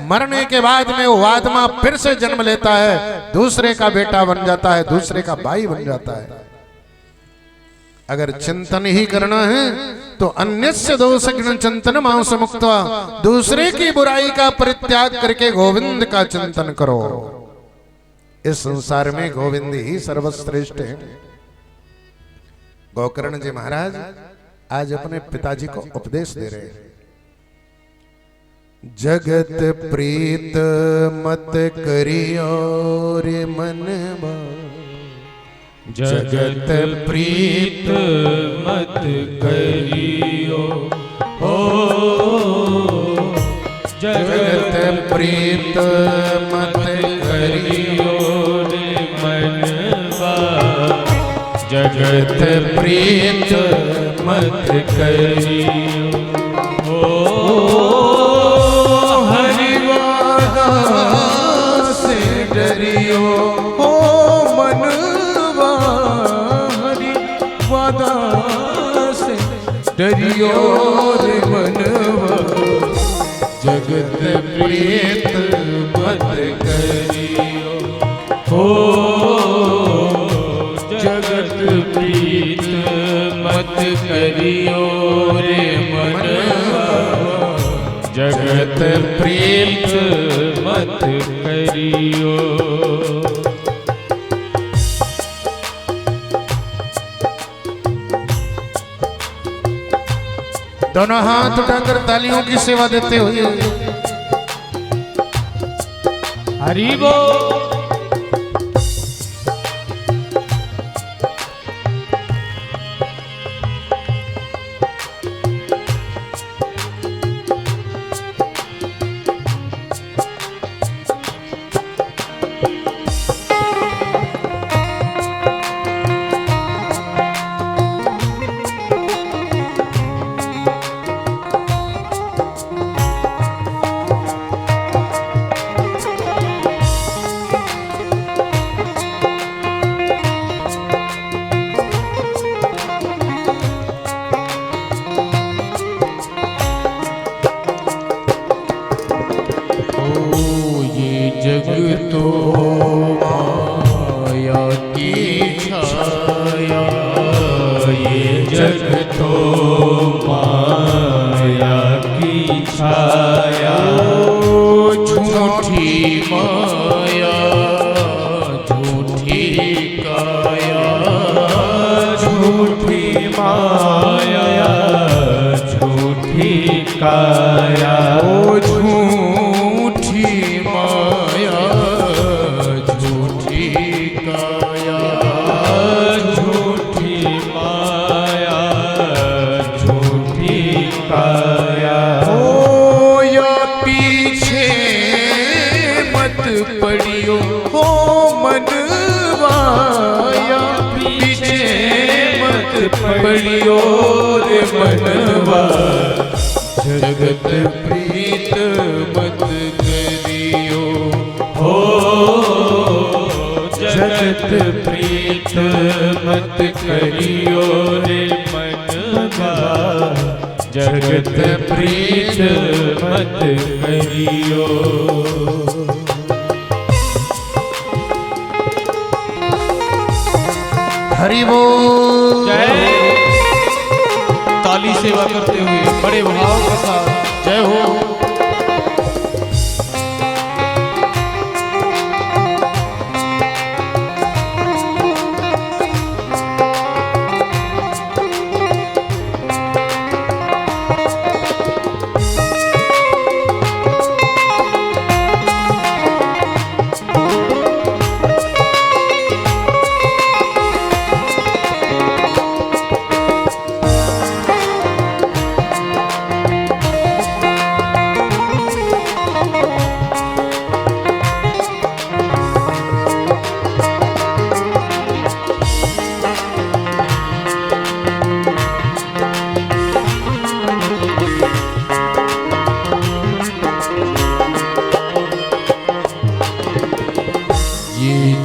मरने के बाद में वो आत्मा फिर से जन्म लेता है, दूसरे का बेटा बन जाता है, दूसरे का भाई बन जाता है। अगर चिंतन ही करना है तो अन्यस्य दोषज्ञ चिंतन मांस मुक्त्वा, दूसरे की बुराई का परित्याग करके गोविंद का चिंतन करो। इस संसार में गोविंद ही सर्वश्रेष्ठ है। गोकर्ण जी महाराज आज अपने पिताजी को उपदेश दे रहे हैं। जगत प्रीत मत करियो रे मनवा, जगत प्रीत मत करियो हो, जगत प्रीत मत करियो रे मनवा, जगत प्रीत मत करियो हो, हरिवादा से डरियो हो मनवा, हरिवादा से डरियो रे मनवा, जगत प्रीत मत करियो हो, जगत प्रीत मत करियो रे मनवा, जगत प्रीत मत करियो। दोनों हाथ उठाकर तालियों की सेवा देते हुए हरि बोल। जग तो माया की छाया, ये जग तो माया की छाया, झूठी माया झूठी काया, झूठी माया झूठी काया, पड़ियो हो मनवाया, पीछे मत पड़ियो रे मनवा, जगत प्रीत मत करियो हो, जगत प्रीत मत करियो रे मनवा, जगत प्रीत मत करियो। हरि बोल। जय। ताली सेवा करते हुए बड़े भाव के साथ जय हो।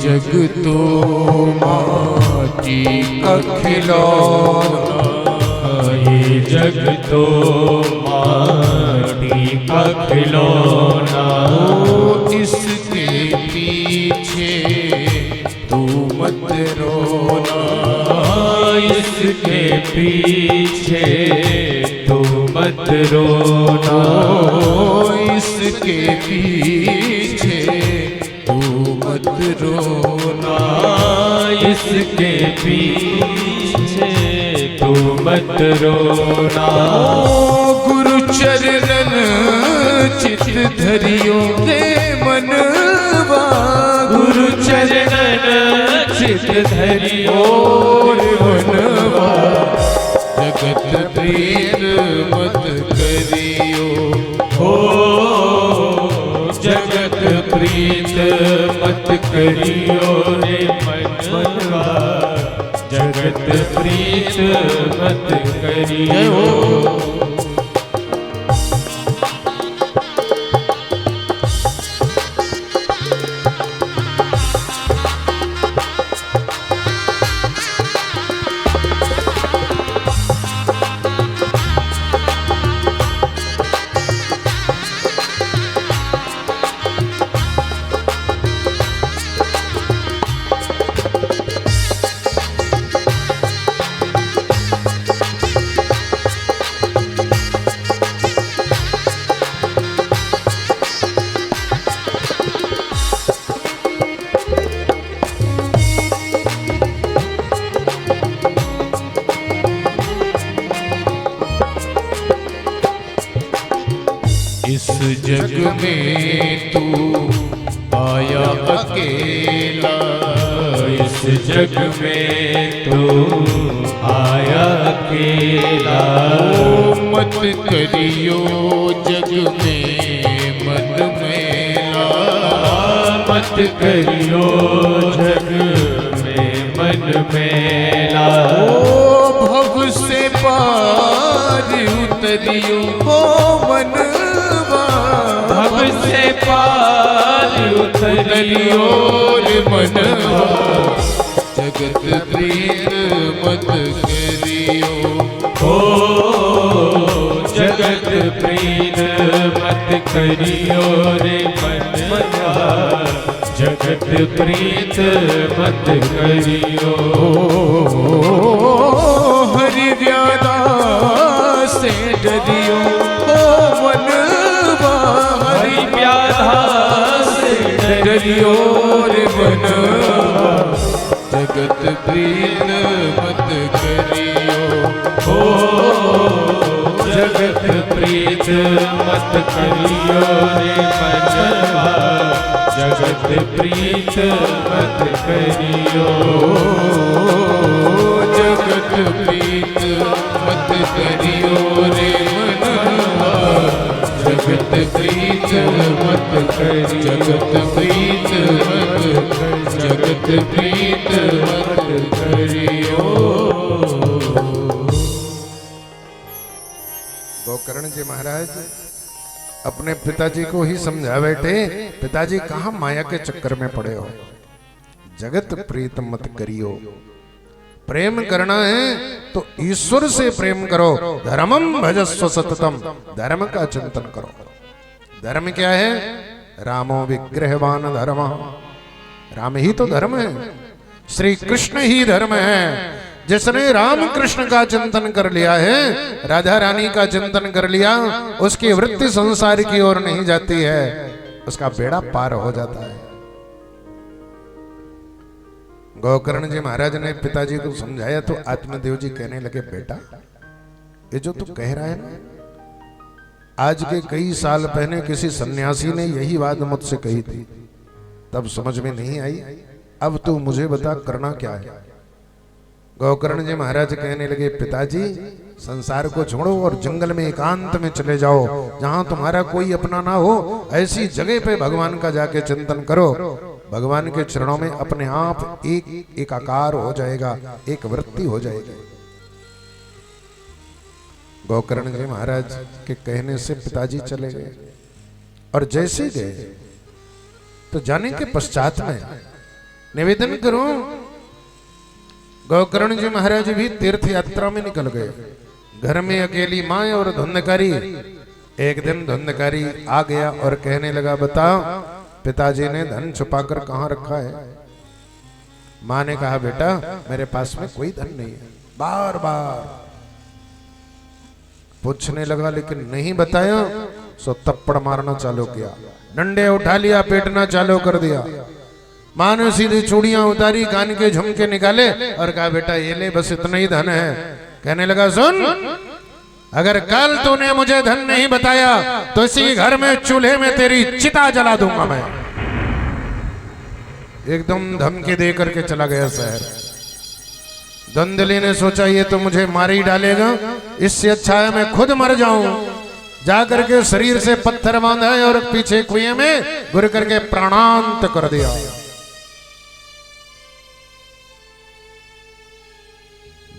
जग तो माटी का खिलौना, ये जग तो माटी का खिलौना, इसके पीछे तू मत रोना, इसके पीछे तू मत रोना, इसके पीछे मत रोना, इसके पीछे तू मत रोना। गुरु चरणन चित धरियो रे मनवा, गुरु चरणन चित धरियो रे मनवा, जगत प्रीत मत करियो हो, जगत प्रीत मत करियो रे मनवा, जगत प्रीत मत करियो। इस जग में तू आया अकेला, इस जग में तू आया अकेला, मत करियो जग में मन मेला, मत करियो जग में मन मेला, भव से पार उतरियो हो मनवा, भव से पार उतरियो रे मनवा, जगत प्रीत मत करियो हो, जगत प्रीत मत करियो रे मनवा, जगत प्रीत मत करियो। हरि व्यादा से डरियो हो मनवा, हरि व्यादा से डरियो रे मनवा, जगत प्रीत मत करियो हो, जगत प्रीत मत करियो रे मनवा, जगत प्रीत मत करियो, जगत प्रीत मत करियो रे मनवा, जगत प्रीत मत करियो, जगत प्रीत मत, जगत प्रीत मत करियो। गोकर्ण जी महाराज अपने पिताजी को ही समझा बैठे, पिताजी कहाँ माया के चक्कर में पड़े हो, जगत प्रीत मत करियो, प्रेम करना है तो ईश्वर से प्रेम करो, धर्मम भजस्व सततम, धर्म का चिंतन करो। धर्म क्या है? रामो विग्रहवान धर्म, राम ही तो धर्म है। श्री कृष्ण ही धर्म है। जिसने राम कृष्ण का चिंतन कर लिया है, राधा रानी का चिंतन कर लिया, उसकी वृत्ति संसार की ओर नहीं जाती है, उसका बेड़ा पार हो जाता है। गोकर्ण जी महाराज ने पिताजी को समझाया तो आत्मदेव जी कहने लगे, बेटा ये जो तू कह रहा है ना, आज के कई साल पहले किसी सन्यासी ने यही बात मुझसे कही थी, तब समझ में नहीं आई। अब तू मुझे बता करना क्या है। गोकर्ण जी महाराज कहने लगे, पिताजी संसार को छोड़ो और जंगल में एकांत में चले जाओ, जहां तुम्हारा कोई अपना ना हो, ऐसी जगह पे भगवान का जाके चिंतन करो। भगवान के चरणों में अपने आप एक आकार हो जाएगा, एक वृत्ति हो जाएगी। गोकर्ण जी महाराज के कहने से पिताजी चले गए और जैसे गए तो जाने के पश्चात में निवेदन करूं, गोकर्ण जी महाराज भी तीर्थ यात्रा में निकल गए। घर में अकेली माँ और धुंधकारी। एक दिन धुंधकारी आ गया और कहने लगा, बताओ पिताजी ने धन छुपाकर कहां रखा है। माँ ने कहा, बेटा मेरे पास में कोई धन नहीं है। बार बार पूछने लगा लेकिन नहीं बताया, सो तप्पड़ मारना चालू किया, डंडे उठा लिया, पीटना चालू कर दिया। माँ ने सीधी चूड़ियां उतारी, कान के झुमके निकाले और कहा, बेटा ये ले, बस इतना ही धन है। कहने लगा, सुन, अगर कल तूने मुझे धन नहीं बताया तो इसी घर में चूल्हे में तेरी चिता जला दूंगा मैं। एकदम धमकी दे करके चला गया शहर। धुंधली ने सोचा ये तो मुझे मार ही डालेगा, इससे अच्छा है मैं खुद मर जाऊं। जाकर के शरीर से पत्थर बांधा और पीछे कुएं में गिर करके प्राणांत कर दिया।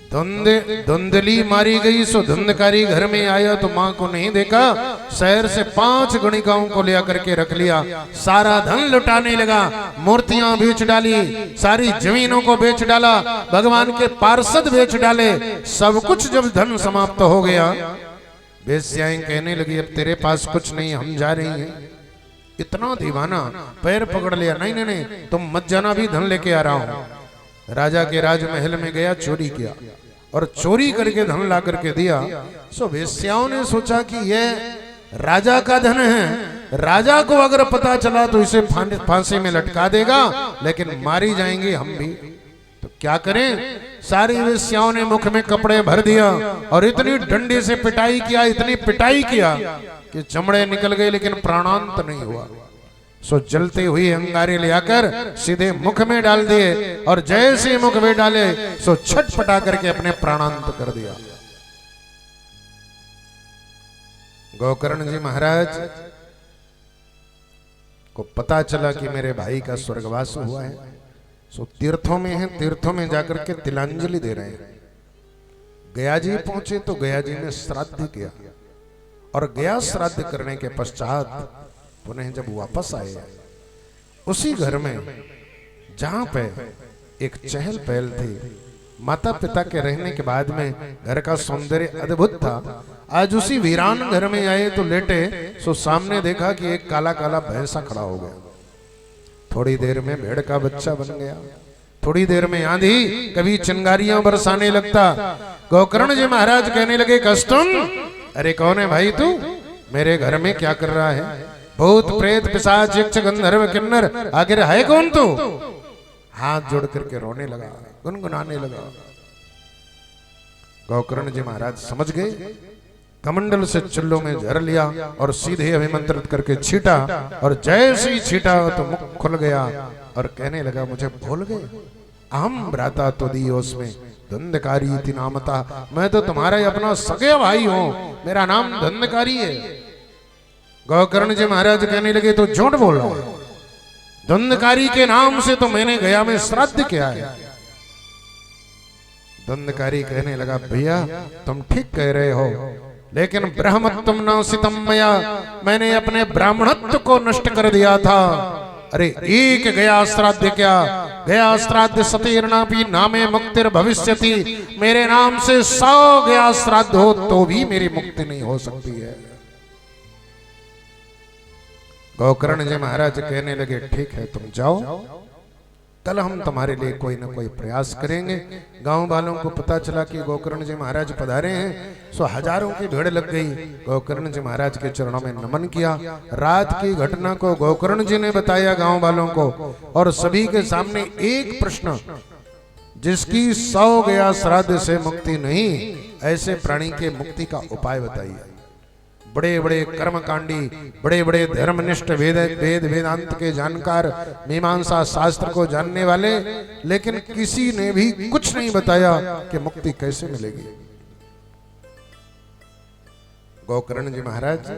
धुंधली मारी गई, सो धुंधकारी घर में आया तो मां को नहीं देखा। शहर से 5 गणिकाओं को ले करके रख लिया, सारा धन लुटाने लगा, मूर्तियां बेच डाली, सारी जमीनों को बेच डाला, भगवान के पार्षद बेच डाले। सब कुछ जब धन समाप्त हो गया, वेश्याएं कहने लगी, अब तेरे पास कुछ नहीं, हम जा रही हैं। इतना दीवाना, पैर पकड़ लिया, नहीं नहीं नहीं, तुम मत जाना, भी धन लेके आ रहा हूं। राजा के राजमहल में गया, चोरी किया और चोरी करके धन ला करके दिया। सो वेश्याओं ने सोचा कि यह राजा का धन है, राजा को अगर पता चला तो इसे फांसी में लटका देगा, लेकिन मारी जाएंगे हम भी, तो क्या करें। सारी वेश्याओं ने मुख में कपड़े भर दिया और इतनी डंडे से पिटाई किया, इतनी पिटाई किया कि चमड़े निकल गए, लेकिन प्राणांत नहीं हुआ। सो जलते हुए अंगारे ले आकर सीधे मुख में डाल दिए और जैसे मुख में डाले सो छटपटा करके अपने प्राणांत कर दिया। गोकर्ण जी महाराज को पता चला कि मेरे भाई का स्वर्गवास हुआ है। सो तीर्थों में है, तीर्थों में जाकर के तिलांजलि दे रहे हैं। गया जी पहुंचे तो गया जी ने श्राद्ध किया और गया श्राद्ध करने के पश्चात पुनः जब वापस आए, उसी घर में जहां पे एक चहल पहल थी, माता पिता के रहने के बाद में घर का सौंदर्य अद्भुत था, आज उसी वीरान घर में आए तो लेटे, सो सामने देखा कि एक काला काला भैंसा खड़ा हो गया। थोड़ी देर में भेड़ का बच्चा बन गया, थोड़ी देर में आंधी, कभी चिंगारियां बरसाने लगता। गोकर्ण जी महाराज कहने लगे, कस्तुम, अरे कौन है भाई तू, मेरे घर में क्या कर रहा है। भूत प्रेत पिशाच यक्ष गंधर्व किन्नर, आखिर है कौन तू। हाथ जोड़ करके रोने लगा, गुनगुनाने लगा। गोकर्ण जी महाराज समझ गए, कमंडल से चुल्लों में झर लिया और सीधे अभिमंत्रित करके छीटा, और जैसे ही छीटा तो मुख खुल गया और कहने लगा, मुझे भूल गए। अहम भ्राता तो दियोस्मे धुंधकारी इति नामता, मैं तो तुम्हारा अपना सगे भाई हूं, मेरा नाम धुंधकारी है। गोकर्ण जी महाराज कहने लगे, तो झूठ बोल रहा है, धुंधकारी के नाम से तो मैंने गया में श्राद्ध किया है। धुंधकारी कहने लगा, भैया तुम ठीक कह रहे हो, लेकिन ब्रह्मत्वम नासितम मया, मैंने अपने ब्राह्मणत्व को नष्ट कर दिया था। अरे एक गया श्राद्ध क्या, गया श्राद्ध सतीर्णापि नामे मुक्तिर भविष्यति, मेरे नाम से 100 गया श्राद्ध हो तो भी मेरी मुक्ति नहीं हो सकती है। गोकर्ण जी महाराज कहने लगे, ठीक है तुम जाओ, कल हम तुम्हारे लिए कोई ना कोई प्रयास करेंगे। गांव वालों को पता चला कि गोकर्ण जी महाराज पधारे हैं, सो हजारों की भीड़ लग गई। गोकर्ण जी महाराज के चरणों में नमन किया। रात की घटना को गोकर्ण जी ने बताया गांव वालों को, और सभी के सामने एक प्रश्न, जिसकी 100 गया श्राद्ध से मुक्ति नहीं, ऐसे प्राणी के मुक्ति का उपाय बताइए। बड़े बड़े कर्मकांडी, बड़े बड़े धर्मनिष्ठ, वेद वेदांत के जानकार, मीमांसा शास्त्र को जानने वाले, लेकिन किसी ने भी कुछ नहीं बताया कि मुक्ति कैसे मिलेगी। गोकर्ण जी महाराज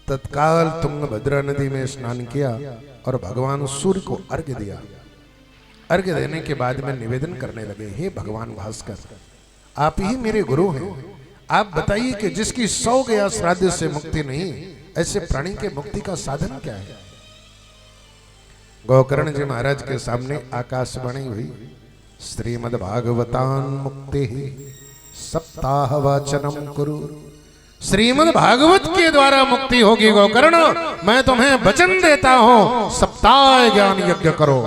तत्काल तुंगभद्रा नदी में स्नान किया और भगवान सूर्य को अर्घ्य दिया। अर्घ्य देने के बाद में निवेदन करने लगे, हे भगवान भास्कर, आप ही मेरे गुरु हैं, आप बताइए कि जिसकी 100 गया श्राद्ध से मुक्ति नहीं, ऐसे प्राणी के मुक्ति का साधन क्या है। गोकर्ण जी महाराज के सामने आकाशवाणी हुई, श्रीमद् भागवतान मुक्ति सप्ताह वाचनम कुरु। श्रीमद् भागवत के द्वारा मुक्ति होगी गोकर्ण, मैं तुम्हें वचन देता हूं, सप्ताह ज्ञान यज्ञ करो।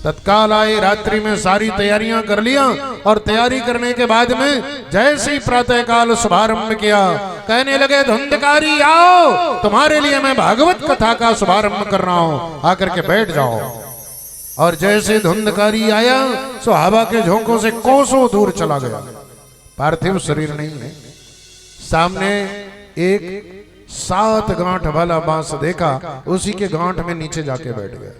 तत्काल आए, रात्रि में सारी तैयारियां कर लिया, और तैयारी करने के बाद में जैसे ही प्रातः काल शुभारंभ किया, कहने लगे धुंधकारी आओ, तुम्हारे लिए मैं भागवत कथा का शुभारंभ कर रहा हूं, आकर के बैठ जाओ। और जैसे धुंधकारी आया, सो हवा के झोंकों से कोसों दूर चला गया। पार्थिव शरीर नहीं है। सामने एक 7 गांठ वाला बांस देखा, उसी के गांठ में नीचे जाके बैठ गया।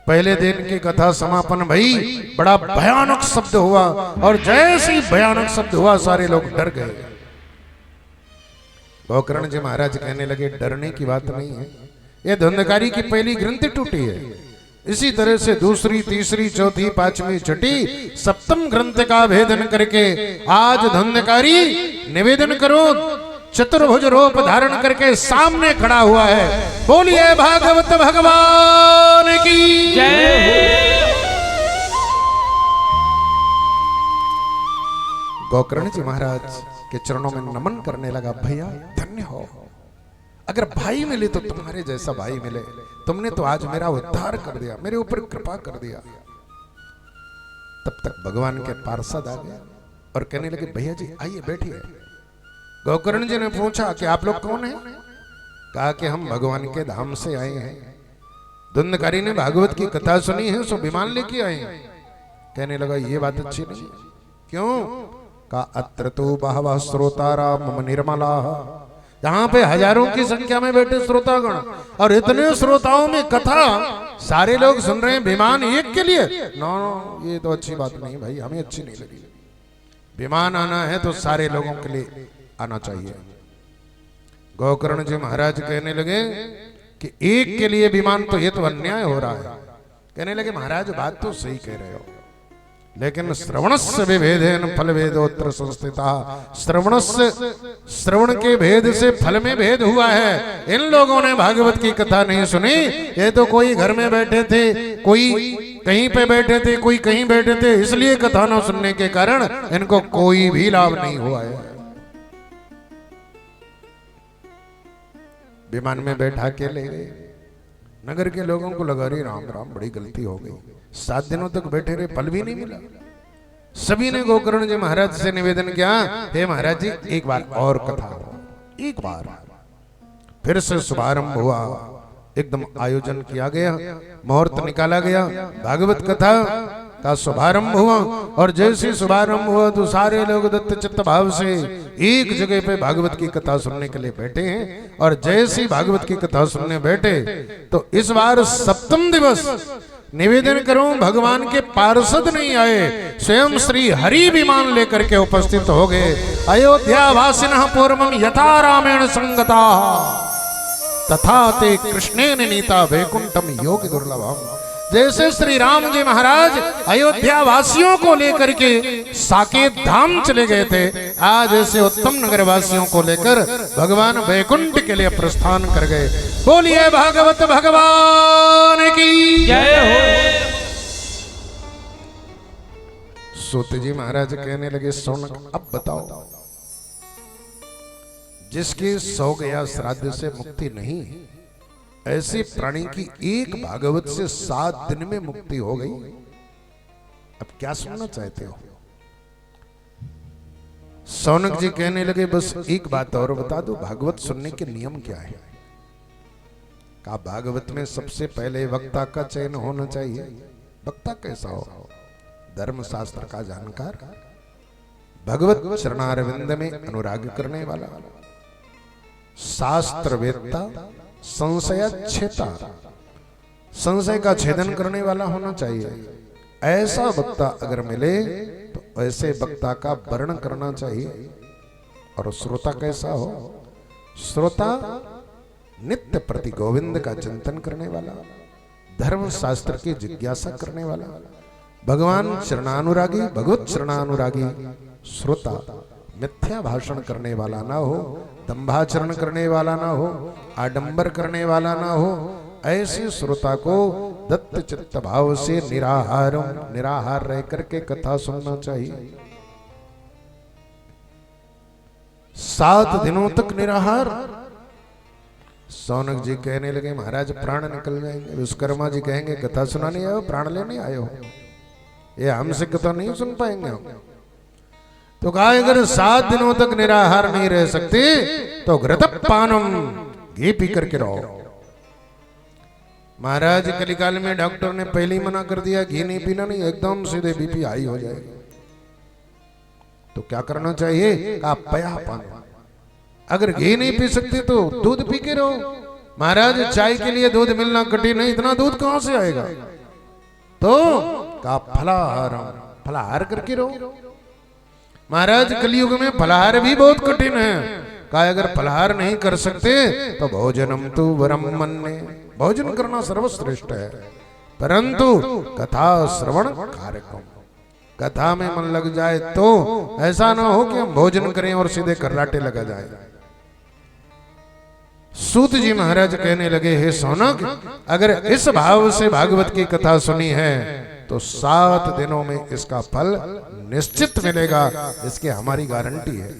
पहले दिन की कथा समापन भई, बड़ा भयानक शब्द हुआ, और जैसे ही भयानक शब्द हुआ सारे लोग डर गए। गोकर्ण जी महाराज कहने लगे, डरने की बात नहीं है, ये धुंधकारी की पहली ग्रंथि टूटी है, इसी तरह से दूसरी, तीसरी, चौथी, पांचवी, छठी, सप्तम ग्रंथ का भेदन करके आज धुंधकारी निवेदन करो, चतुर्भुज रूप धारण करके सामने खड़ा हुआ है। बोलिए भागवत भगवान की जय। गोकर्ण जी महाराज के चरणों में नमन करने लगा, भैया धन्य हो, अगर भाई मिले तो तुम्हारे जैसा भाई मिले, तुमने तो आज मेरा उद्धार कर दिया, मेरे ऊपर कृपा कर दिया। तब तक भगवान के पार्षद आ गए और कहने लगे, भैया जी आइए बैठिए। गोकर्ण जी ने पूछा कि आप लोग कौन हैं? कहा कि हम भगवान के धाम से आए हैं। धुंधकारी ने भागवत की कथा सुनी है, सो विमान लेके आए हैं। कहने लगा, ये बात अच्छी नहीं। क्यों? कहा अत्र तो बहवः श्रोतारा मम निर्मला, यहाँ पे हजारों की संख्या में बैठे श्रोतागण, और इतने श्रोताओं में कथा सारे लोग सुन रहे हैं, विमान एक के लिए? नो, ये तो अच्छी बात नहीं भाई, हमें अच्छी नहीं लगी। विमान आना है तो सारे लोगों के लिए आना चाहिए। गोकर्ण जी महाराज कहने लगे कि एक के लिए विमान, तो ये तो अन्याय हो रहा है। कहने लगे, महाराज बात तो सही कह रहे हो, लेकिन श्रवणस्य विभेदेन फल भेदोत्र संस्थिता, श्रवण के भेद से फल में भेद हुआ है। इन लोगों ने भागवत की कथा नहीं सुनी, ये तो कोई घर में बैठे थे, कोई कहीं पे बैठे थे, कोई कहीं बैठे थे, इसलिए कथा न सुनने के कारण इनको कोई भी लाभ नहीं हुआ है। विमान में बैठा के ले गए। नगर के लोगों को लगा, रही राम राम बड़ी गलती हो गई, 7 दिनों तक बैठे रहे, फल भी नहीं मिला। सभी ने गोकर्ण जी महाराज से निवेदन किया, हे महाराज जी एक बार और कथा हो। एक बार फिर से शुभारंभ हुआ, एकदम आयोजन किया गया, मुहूर्त निकाला गया, भागवत कथा का शुभारंभ हुआ। और जैसे शुभारंभ हुआ तो सारे लोग दत्त चित्त भाव से एक जगह पे भागवत की कथा सुनने के लिए बैठे हैं। और जैसे ही भागवत की कथा सुनने बैठे तो इस बार सप्तम दिवस निवेदन करूं, भगवान के पार्षद नहीं आए, स्वयं श्री हरि विमान लेकर के उपस्थित हो गए। अयोध्या वासिनः पूर्वं यथा रामेण संगता तथा ते कृष्णेन नीता वैकुंठम योग दुर्लभम। जैसे श्री राम जी महाराज अयोध्या वासियों को लेकर के साकेत धाम चले गए थे, आज ऐसे उत्तम नगर वासियों को लेकर भगवान वैकुंठ के लिए प्रस्थान कर गए। बोलिए भागवत भगवान की जय हो। सूत जी महाराज कहने लगे, सोनक अब बताओ, जिसके 100 गया श्राद्ध से मुक्ति नहीं, ऐसे प्राणी की एक भागवत से 7 दिन में मुक्ति हो गई। अब क्या सुनना चाहते हो? सौनक जी कहने लगे बस एक बात और बता दो, भागवत सुनने के नियम क्या है? कहा भागवत में सबसे पहले वक्ता का चयन होना चाहिए। वक्ता कैसा हो? धर्म शास्त्र का जानकार, भगवत चरणारविंद में अनुराग करने वाला, शास्त्र वेत्ता, संशयच्छेता, संशय का छेदन करने वाला होना चाहिए। ऐसा वक्ता अगर मिले तो ऐसे वक्ता का वर्ण करना चाहिए। और श्रोता कैसा हो? श्रोता नित्य प्रति गोविंद का चिंतन करने वाला, धर्म शास्त्र की जिज्ञासा करने वाला, भगवान चरणानुरागी, भगवत चरणानुरागी श्रोता, मिथ्या भाषण करने वाला ना हो, दंभाचरण करने वाला ना हो, आडंबर करने वाला ना हो। ऐसे श्रोता को दत्त चित्त भाव से निराहार रह करके कथा सुनना चाहिए। 7 दिनों तक निराहार। सौनक जी कहने लगे महाराज प्राण निकल जाएंगे। विश्वकर्मा जी कहेंगे कथा सुनाने आए हो, प्राण लेने आए हो? ये हमसे कथा नहीं सुन पाएंगे हम। तो कहा अगर 7 दिनों तक निराहार नहीं रह सकते तो घृतपानम, घी पी करके रहो। महाराज कलिकाल में डॉक्टर ने पहले ही मना कर दिया घी नहीं पीना, नहीं एकदम सीधे बीपी हाई हो जाएगी। तो क्या करना चाहिए? कहा पया पानी। अगर घी नहीं पी सकते तो दूध पी के रहो। महाराज चाय के लिए दूध मिलना कठिन है, इतना दूध कहां से आएगा? तो कहा फलाहार करके रहो। महाराज कलयुग में फलाहार भी बहुत कठिन है। कहा अगर फलाहार नहीं कर सकते तो भोजनम तु वरम मन्ये, भोजन करना सर्वश्रेष्ठ है। परंतु कथा श्रवण कार्यक्रम, कथा में मन लग जाए तो ऐसा ना हो कि हम भोजन करें और सीधे कर्राटे लगा जाए। सूत जी महाराज कहने लगे हे सौनक, अगर इस भाव से भागवत की कथा सुनी है तो 7 दिनों में इसका फल निश्चित मिलेगा, इसकी हमारी गारंटी है।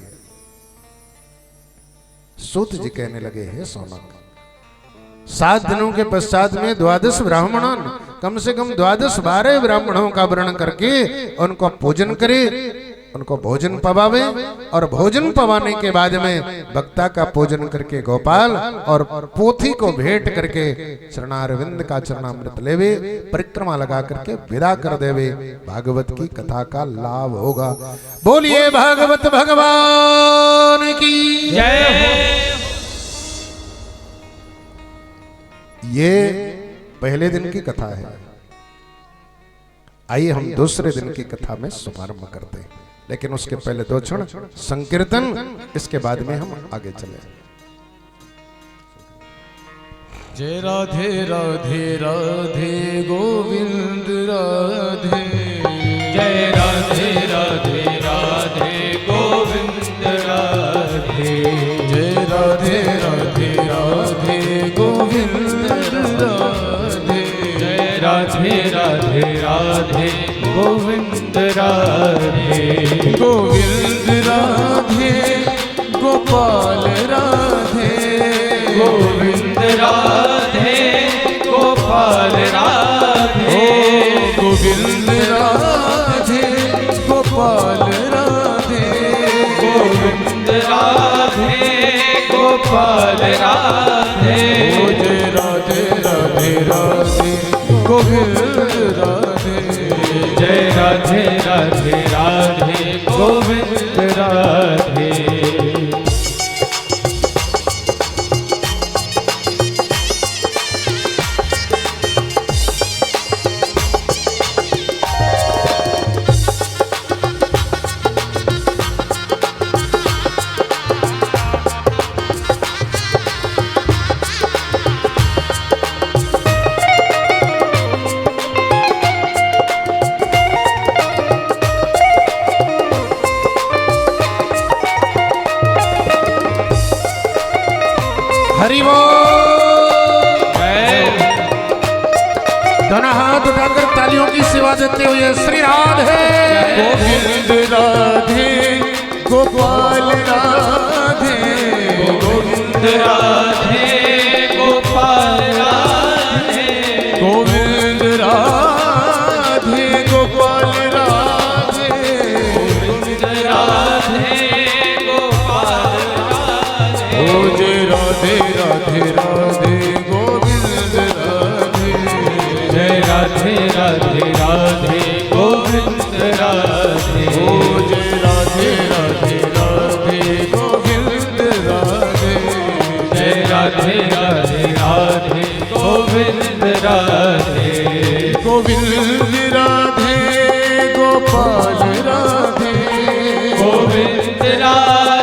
सूत जी कहने लगे हे सौनक, 7 दिनों के पश्चात में 12 ब्राह्मणों, कम से कम 12 ब्राह्मणों का वर्ण करके उनको पूजन करे, उनको भोजन पवावे, और भोजन पवाने के बाद में वक्ता का पूजन करके गोपाल और पोथी को भेंट करके चरणारविंद का चरणामृत लेवे, परिक्रमा लगा करके विदा कर देवे। भागवत की कथा का लाभ होगा। बोलिए भागवत भगवान की जय। ये पहले दिन की कथा है। आइए हम दूसरे दिन की कथा में शुभारंभ करते हैं, लेकिन उसके पहले 2 क्षण संकीर्तन, इसके बाद में हम आगे चले। जय राधे राधे राधे गोविंद राधे, जय राधे राधे राधे गोविंद राधे, जय राधे राधे राधे गोविंद राधे, जय राधे राधे राधे गोविंद राधे, गोविंद राधे गोपाल राधे, गोविंद राधे गोपाल राधे, गोविंद राधे गोपाल राधे, गोविंद राधे गोपाल राधे, जय राधे राधे राधे गोविंद राधे, जय राधे राधे राधे गोविंद राधे। हरि बोल। दोनों हाथ उठाकर तालियों की सेवा देते हुए श्री राधे गोविंद राधे गोपाल राधे, गोविंद राधे गोपाल राधे राधे राधे गोविंद राधे। ओ जय राधे राधे राधे गोविंद राधे। जय राधे राधे राधे गोविंद राधे। गोविंद राधे गोपाल राधे गोविंद राधे